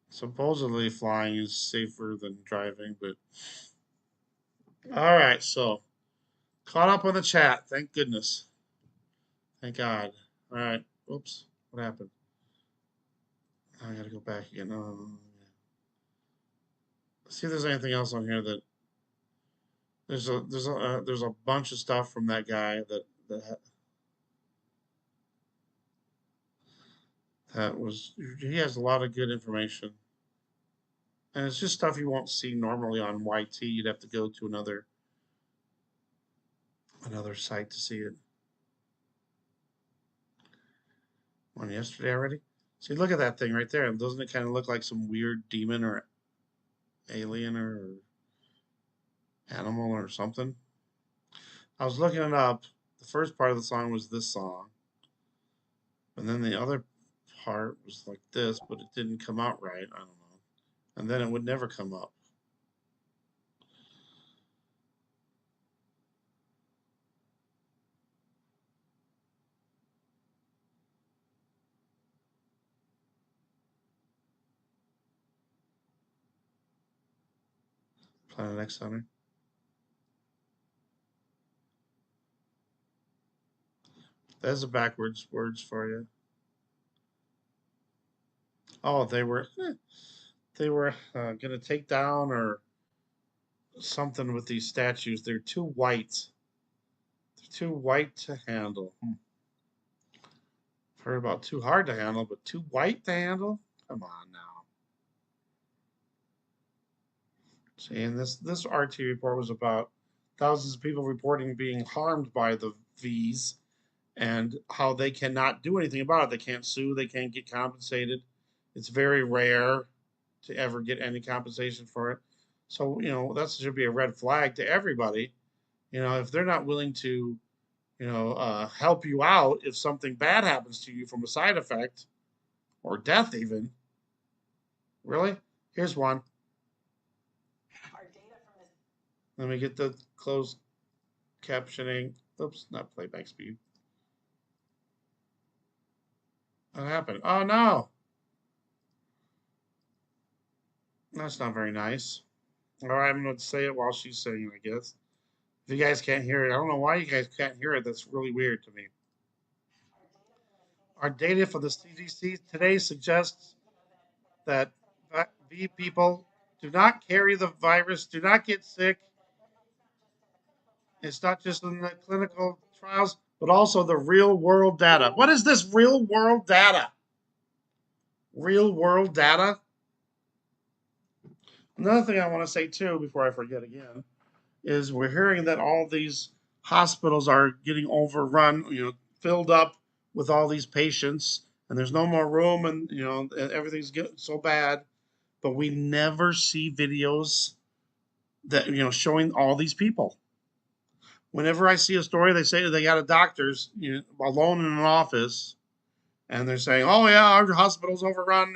[SPEAKER 1] Supposedly flying is safer than driving, but all right. So caught up on the chat. Thank goodness. Thank God. All right. Oops. What happened? I gotta go back again. See if there's anything else on here that there's a bunch of stuff from that guy that was he has a lot of good information, and it's just stuff you won't see normally on YT. You'd have to go to another site to see it. One yesterday already. See, look at that thing right there. Doesn't it kind of look like some weird demon or alien or animal or something? I was looking it up. The first part of the song was this song, and then the other part was like this, but it didn't come out right. I don't know. And then it would never come up. Planet X Center. There's the backwards words for you. Oh, they were gonna take down or something with these statues. They're too white. They're too white to handle. Heard about too hard to handle, but too white to handle? Come on now. See, and this RT report was about thousands of people reporting being harmed by the V's and how they cannot do anything about it. They can't sue, they can't get compensated. It's very rare to ever get any compensation for it. So, that should be a red flag to everybody. If they're not willing to, help you out if something bad happens to you from a side effect or death, even. Really? Here's one. Let me get the closed captioning. Oops, not playback speed. What happened? Oh no, that's not very nice. All right, I'm going to say it while she's saying it, I guess. If you guys can't hear it, I don't know why you guys can't hear it. That's really weird to me. Our data for the CDC today suggests that V people do not carry the virus, do not get sick. It's not just in the clinical trials, but also the real world data. What is this real world data? Real world data? Another thing I want to say too, before I forget again, is we're hearing that all these hospitals are getting overrun, filled up with all these patients, and there's no more room, and everything's getting so bad. But we never see videos that showing all these people. Whenever I see a story, they say they got a doctor's alone in an office, and they're saying, "Oh yeah, our hospital's overrun.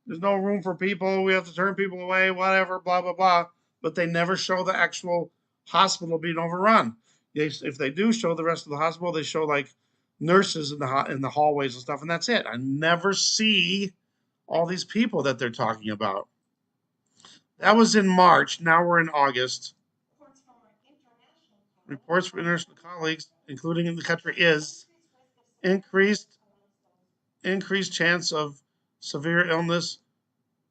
[SPEAKER 1] There's no room for people. We have to turn people away. Whatever, blah blah blah." But they never show the actual hospital being overrun. If they do show the rest of the hospital, they show like nurses in the hallways and stuff, and that's it. I never see all these people that they're talking about. That was in March. Now we're in August. Reports from international colleagues, including in the country, is increased increased chance of severe illness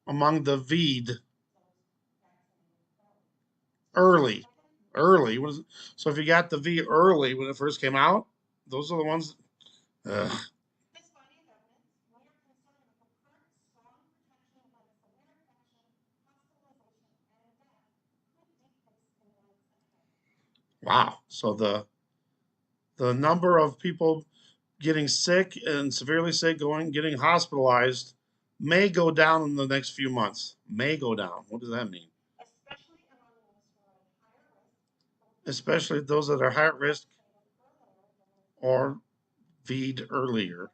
[SPEAKER 1] among the VED early. Early. So if you got the V early when it first came out, those are the ones. Ugh. Wow. So the number of people getting sick and severely sick, getting hospitalized, may go down in the next few months. May go down. What does that mean? Especially those that are high risk. or feed earlier.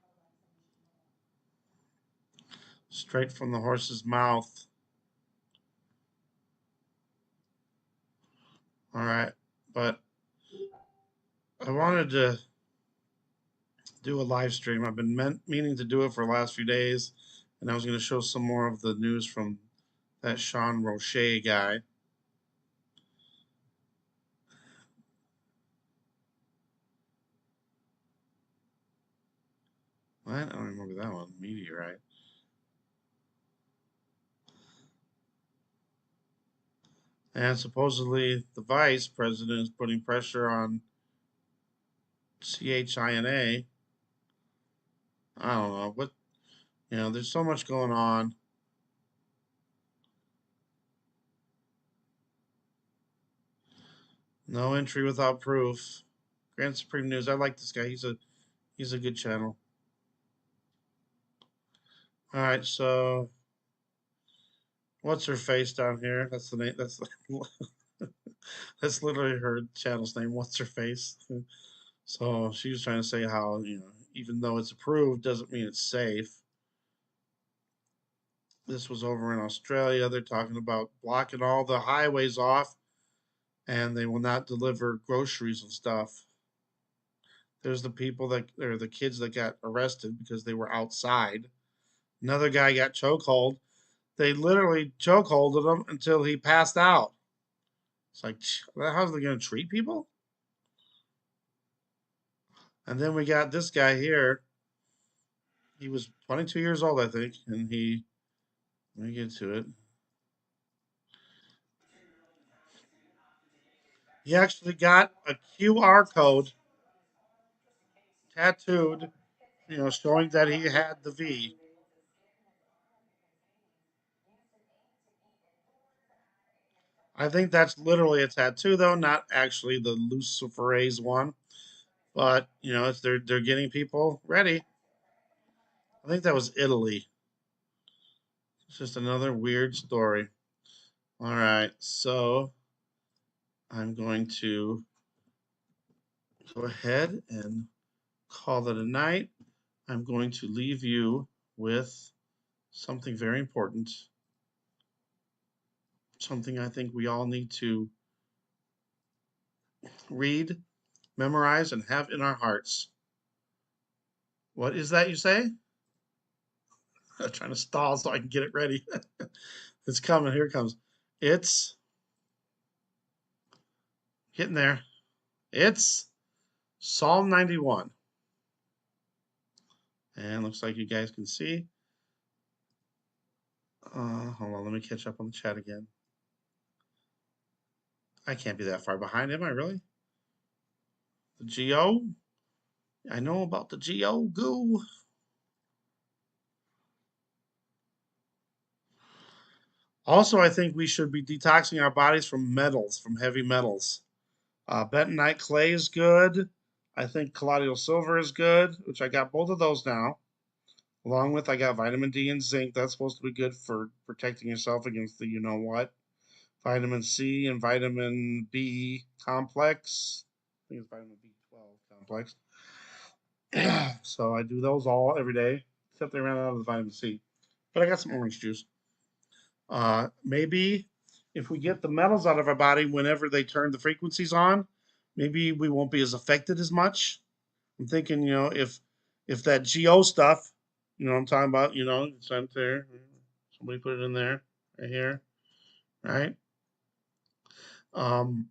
[SPEAKER 1] Straight from the horse's mouth. All right. But I wanted to do a live stream. I've been meaning to do it for the last few days, and I was going to show some more of the news from that Sean Roche guy. What? I don't remember that one. Meteorite. And supposedly the vice president is putting pressure on CHINA. I don't know. What, there's so much going on. No entry without proof. Grand Supreme News. I like this guy. He's a good channel. All right, so what's her face down here? That's the name. That's literally her channel's name. What's her face? So she was trying to say how even though it's approved doesn't mean it's safe. This was over in Australia. They're talking about blocking all the highways off, and they will not deliver groceries and stuff. There's the people that or the kids that got arrested because they were outside. Another guy got chokehold. They literally chokeholded him until he passed out. It's like, how's they going to treat people? And then we got this guy here. He was 22 years old, I think, and let me get to it. He actually got a QR code tattooed, showing that he had the V. I think that's literally a tattoo, though, not actually the luciferase one. But they're getting people ready. I think that was Italy. It's just another weird story. All right, so I'm going to go ahead and call it a night. I'm going to leave you with something very important, something I think we all need to read, memorize, and have in our hearts. What is that you say? I'm trying to stall so I can get it ready. It's coming. Here it comes. It's getting there. It's Psalm 91. And looks like you guys can see. Hold on, let me catch up on the chat again. I can't be that far behind, am I really? The Geo? I know about the Geo goo. Also, I think we should be detoxing our bodies from metals, from heavy metals. Bentonite clay is good. I think colloidal silver is good, which I got both of those now. Along with, I got vitamin D and zinc. That's supposed to be good for protecting yourself against the you know what. Vitamin C and vitamin B complex. I think it's vitamin B12 complex. So I do those all every day, except they ran out of the vitamin C. But I got some orange juice. Maybe if we get the metals out of our body whenever they turn the frequencies on, maybe we won't be as affected as much. I'm thinking, if that GO stuff, I'm talking about, it's right there. Somebody put it in there, right here, right? Um,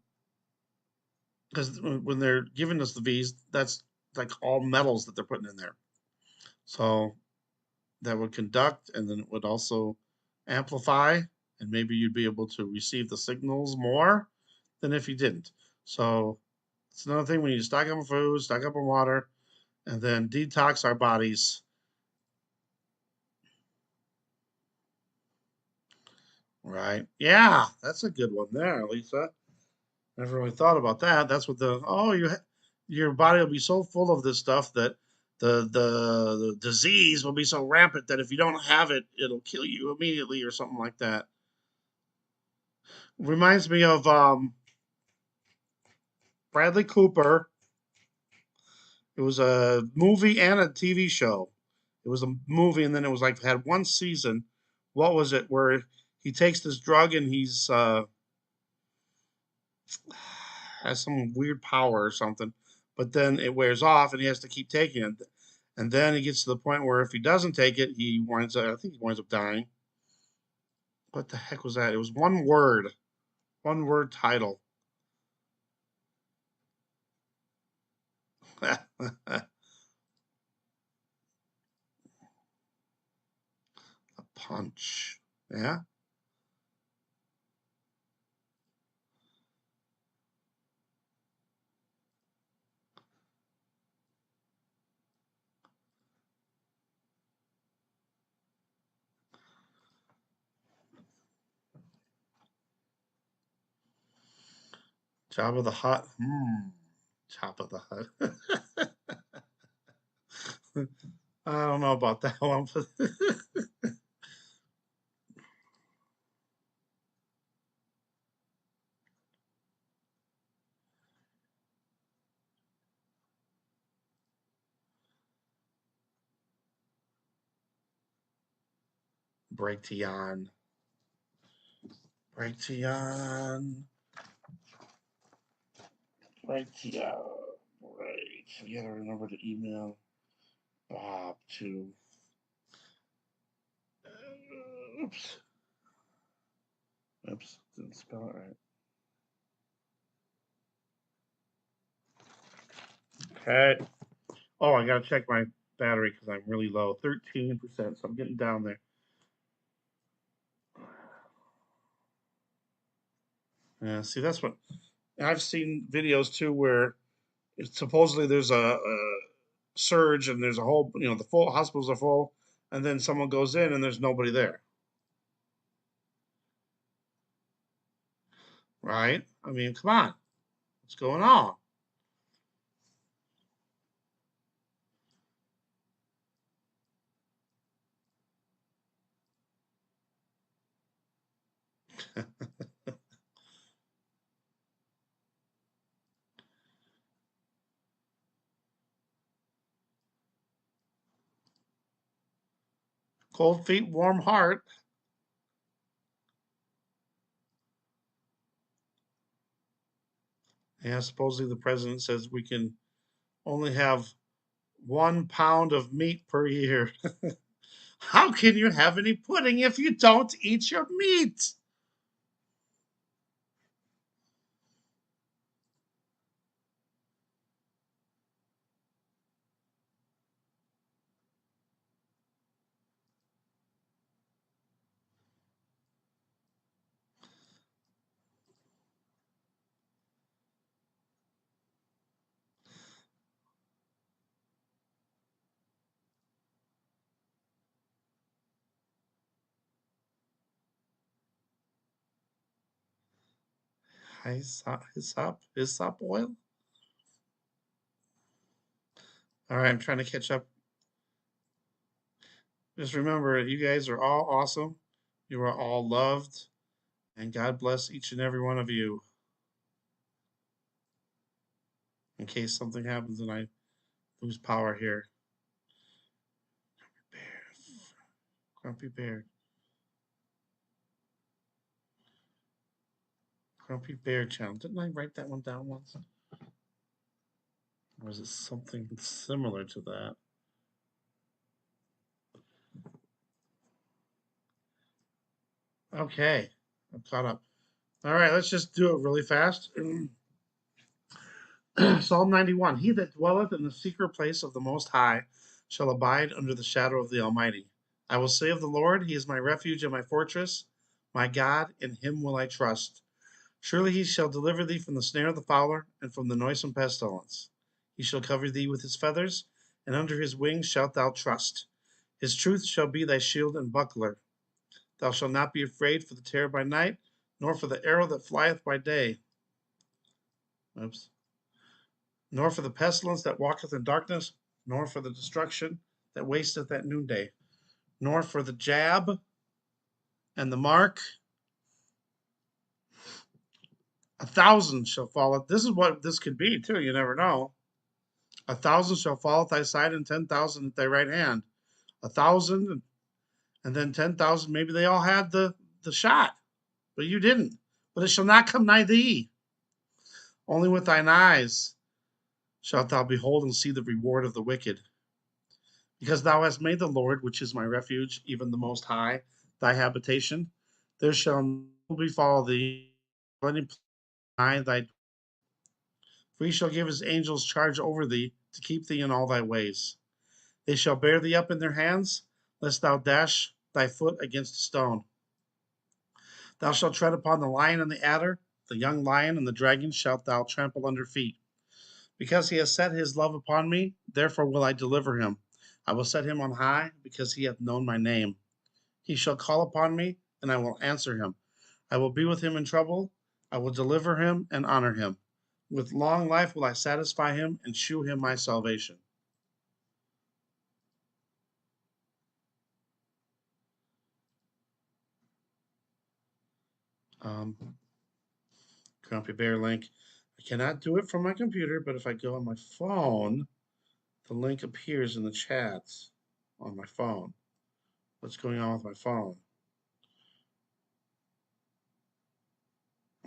[SPEAKER 1] because when they're giving us the V's, that's like all metals that they're putting in there. So that would conduct, and then it would also amplify, and maybe you'd be able to receive the signals more than if you didn't. So it's another thing we need to stock up on food, stock up on water, and then detox our bodies. Right? Yeah, that's a good one there, Lisa. Never really thought about that. That's what your body will be so full of this stuff that the disease will be so rampant that if you don't have it, it'll kill you immediately or something like that. Reminds me of Bradley Cooper It was a movie and a TV show. It was a movie, and then it was like had one season. What was it? Where he takes this drug and he's has some weird power or something, but then it wears off and he has to keep taking it. And then it gets to the point where if he doesn't take it, he winds up. I think he winds up dying. What the heck was that? It was one word title. A punch. Yeah. Job of the Hut. Top of the Hut. I don't know about that one, but Breaktion. Breaktion. Breaktion. Right. You gotta remember to email Bob to. Oops. Oops. Didn't spell it right. Okay. Oh, I gotta check my battery because I'm really low. 13%. So I'm getting down there. Yeah. See, that's what. I've seen videos too where supposedly there's a surge and there's a whole, the full hospitals are full, and then someone goes in and there's nobody there, right? I mean, come on, what's going on? Cold feet, warm heart. Yeah, supposedly the president says we can only have 1 pound of meat per year. How can you have any pudding if you don't eat your meat? Hyssop oil. All right, I'm trying to catch up. Just remember, you guys are all awesome. You are all loved, and God bless each and every one of you. In case something happens and I lose power here. Bear, Grumpy Bear, Grumpy Bear channel. Didn't I write that one down once? Or was it something similar to that? Okay, I'm caught up. All right, let's just do it really fast. Psalm 91. He that dwelleth in the secret place of the Most High shall abide under the shadow of the Almighty. I will say of the Lord, He is my refuge and my fortress. My God, in Him will I trust. Surely He shall deliver thee from the snare of the fowler and from the noisome pestilence. He shall cover thee with His feathers, and under His wings shalt thou trust. His truth shall be thy shield and buckler. Thou shalt not be afraid for the terror by night, nor for the arrow that flieth by day. Oops. Nor for the pestilence that walketh in darkness, nor for the destruction that wasteth at noonday, nor for the jab and the mark. 1,000 shall fall. This is what this could be, too. You never know. 1,000 shall fall at thy side, and 10,000 at thy right hand. 1,000 and then 10,000. Maybe they all had the shot, but you didn't. But it shall not come nigh thee. Only with thine eyes shalt thou behold and see the reward of the wicked. Because thou hast made the Lord, which is my refuge, even the Most High, thy habitation, there shall no befall thee any nigh thy. For he shall give his angels charge over thee, to keep thee in all thy ways. They shall bear thee up in their hands, lest thou dash thy foot against a stone. Thou shalt tread upon the lion and the adder, the young lion and the dragon shalt thou trample under feet. Because he has set his love upon me, therefore will I deliver him. I will set him on high, because he hath known my name. He shall call upon me, and I will answer him. I will be with him in trouble. I will deliver him and honor him. With long life will I satisfy him and shew him my salvation. Grumpy Bear link. I cannot do it from my computer, but if I go on my phone, the link appears in the chat on my phone. What's going on with my phone?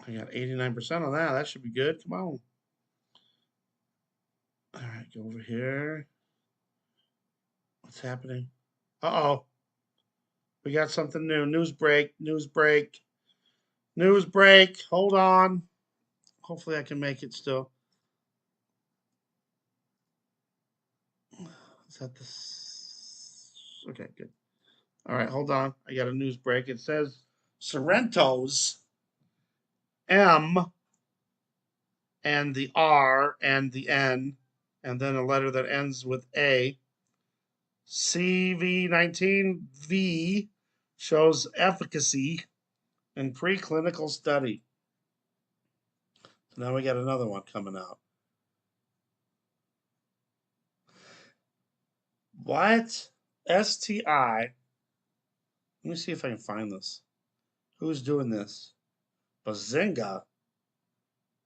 [SPEAKER 1] I got 89% on that. That should be good. Come on. All right, go over here. What's happening? Uh-oh. We got something new. News break. News break. News break. Hold on. Hopefully I can make it still. Is that this? Okay, good. All right, hold on. I got a news break. It says Sorrento's M and the R and the N, and then a letter that ends with A. CV19V shows efficacy in preclinical study. So now we got another one coming out. What? STI. Let me see if I can find this. Who's doing this? Bazinga.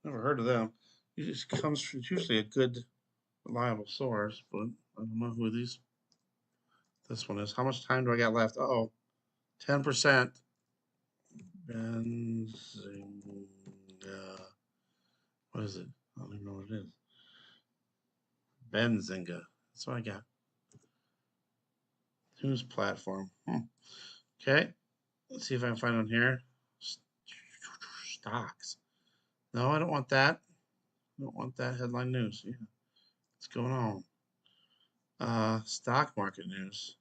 [SPEAKER 1] Never heard of them. It just comes from, it's usually a good, reliable source, but I don't know who this one is. How much time do I got left? Uh-oh. 10%. Benzinga. What is it? I don't even know what it is. Benzinga. That's what I got. News platform. Okay. Let's see if I can find on here. Stocks. No, I don't want that. I don't want that headline news. Yeah. What's going on? Stock market news.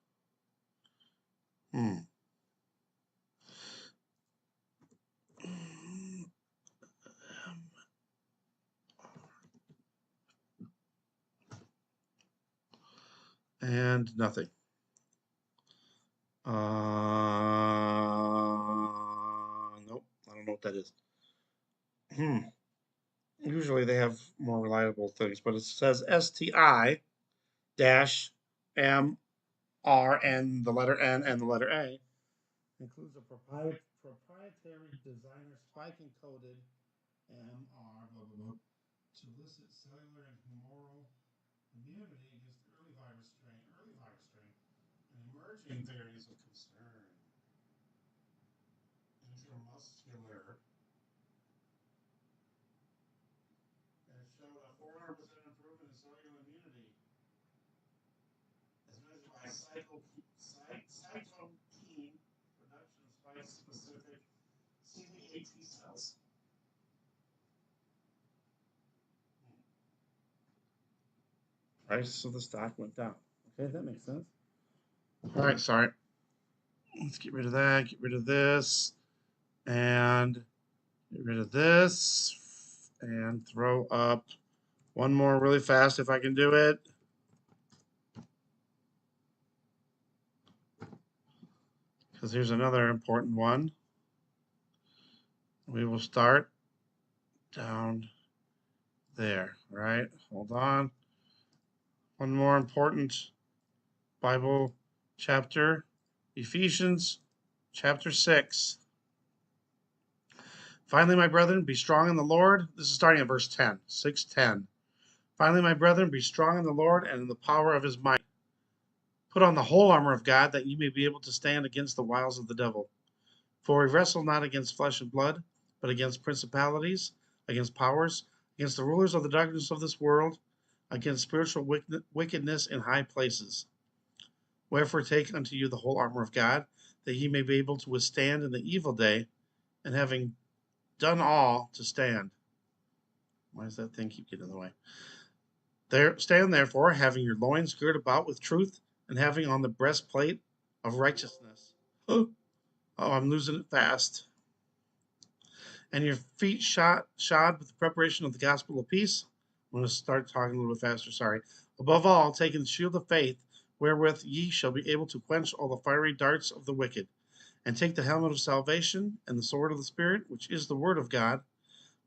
[SPEAKER 1] And nothing. Nope. I don't know what that is. Usually they have more reliable things, but it says STI dash M R and the letter N and the letter A includes a proprietary designer spike encoded MR blah blah blah to elicit cellular and humoral immunity against early virus strain, and emerging variants of concern. Intramuscular. And it showed a 400% improvement in cellular immunity as measured by cytokine production of spike-specific CD8 T cells. Price of the stock went down. Okay, that makes sense. All right, sorry. Let's get rid of that, get rid of this, and get rid of this, and throw up one more really fast if I can do it. Because here's another important one. We will start down there, right? Hold on. One more important Bible chapter, Ephesians chapter 6. Finally, my brethren, be strong in the Lord. This is starting at verse 10, 6:10. Finally, my brethren, be strong in the Lord and in the power of his might. Put on the whole armor of God, that ye may be able to stand against the wiles of the devil. For we wrestle not against flesh and blood, but against principalities, against powers, against the rulers of the darkness of this world, against spiritual wickedness in high places. Wherefore take unto you the whole armor of God, that ye may be able to withstand in the evil day, and having done all, to stand. Why does that thing keep getting in the way? Stand therefore, having your loins girt about with truth, and having on the breastplate of righteousness. Oh, I'm losing it fast. And your feet shod with the preparation of the gospel of peace. I'm going to start talking a little bit faster, sorry. Above all, taking the shield of faith, wherewith ye shall be able to quench all the fiery darts of the wicked, and take the helmet of salvation and the sword of the Spirit, which is the word of God,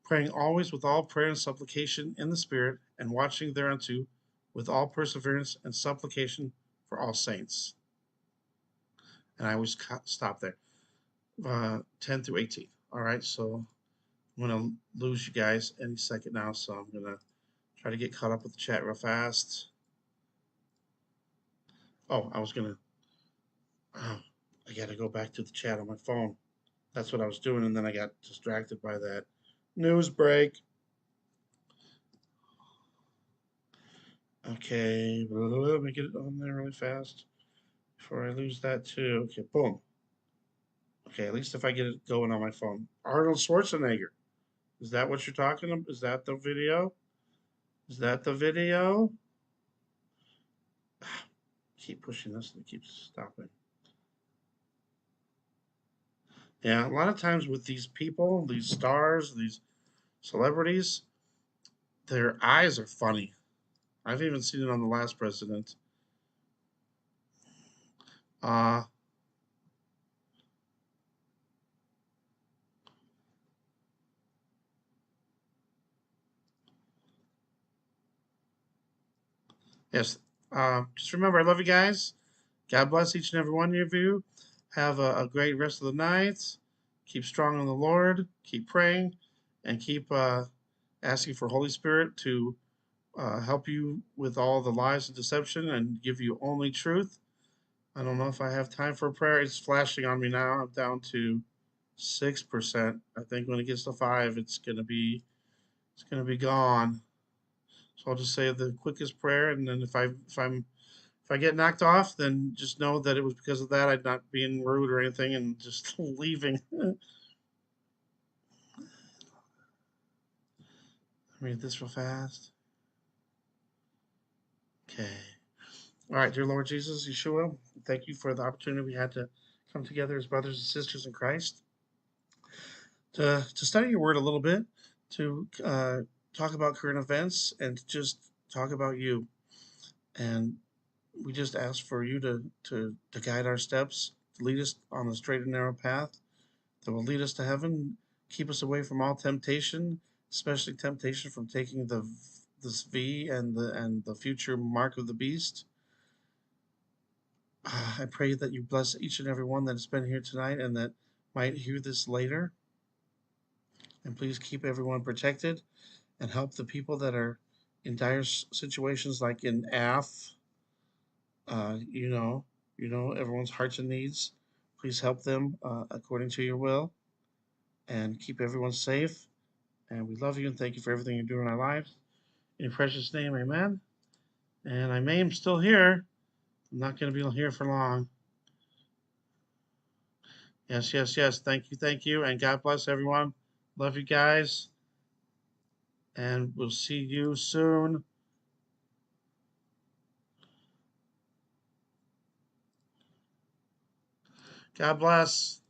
[SPEAKER 1] praying always with all prayer and supplication in the Spirit, and watching thereunto with all perseverance and supplication for all saints. And I always stop there. 10 through 18. All right, so I'm going to lose you guys any second now, so I'm going to try to get caught up with the chat real fast. Oh, I got to go back to the chat on my phone. That's what I was doing, and then I got distracted by that news break. Okay, let me get it on there really fast before I lose that too. Okay, boom. Okay, at least if I get it going on my phone. Arnold Schwarzenegger. Is that what you're talking about? Is that the video? Is that the video? Keep pushing this and it keeps stopping. Yeah, a lot of times with these people, these stars, these celebrities, their eyes are funny. I've even seen it on the last president. Uh, yes. Just remember, I love you guys. God bless each and every one of you. Have a great rest of the night. Keep strong in the Lord. Keep praying, and keep asking for Holy Spirit to help you with all the lies and deception and give you only truth. I don't know if I have time for a prayer. It's flashing on me now. I'm down to 6%. I think when it gets to 5, it's gonna be gone. So I'll just say the quickest prayer, and then if I get knocked off, then just know that it was because of that. I'm not being rude or anything, and just leaving. Read this real fast. Okay. All right, dear Lord Jesus, Yeshua, thank you for the opportunity we had to come together as brothers and sisters in Christ to study your word a little bit, to talk about current events, and to just talk about you. And we just ask for you to guide our steps, to lead us on the straight and narrow path that will lead us to heaven, keep us away from all temptation, especially temptation from taking this V and the future mark of the beast. I pray that you bless each and every one that has been here tonight and that might hear this later. And please keep everyone protected and help the people that are in dire situations, like in AF. Uh, you know, everyone's hearts and needs. Please help them according to your will, and keep everyone safe. And we love you and thank you for everything you do in our lives. In your precious name, amen. And I am still here. I'm not going to be here for long. Yes, yes, yes. Thank you, thank you. And God bless everyone. Love you guys. And we'll see you soon. God bless.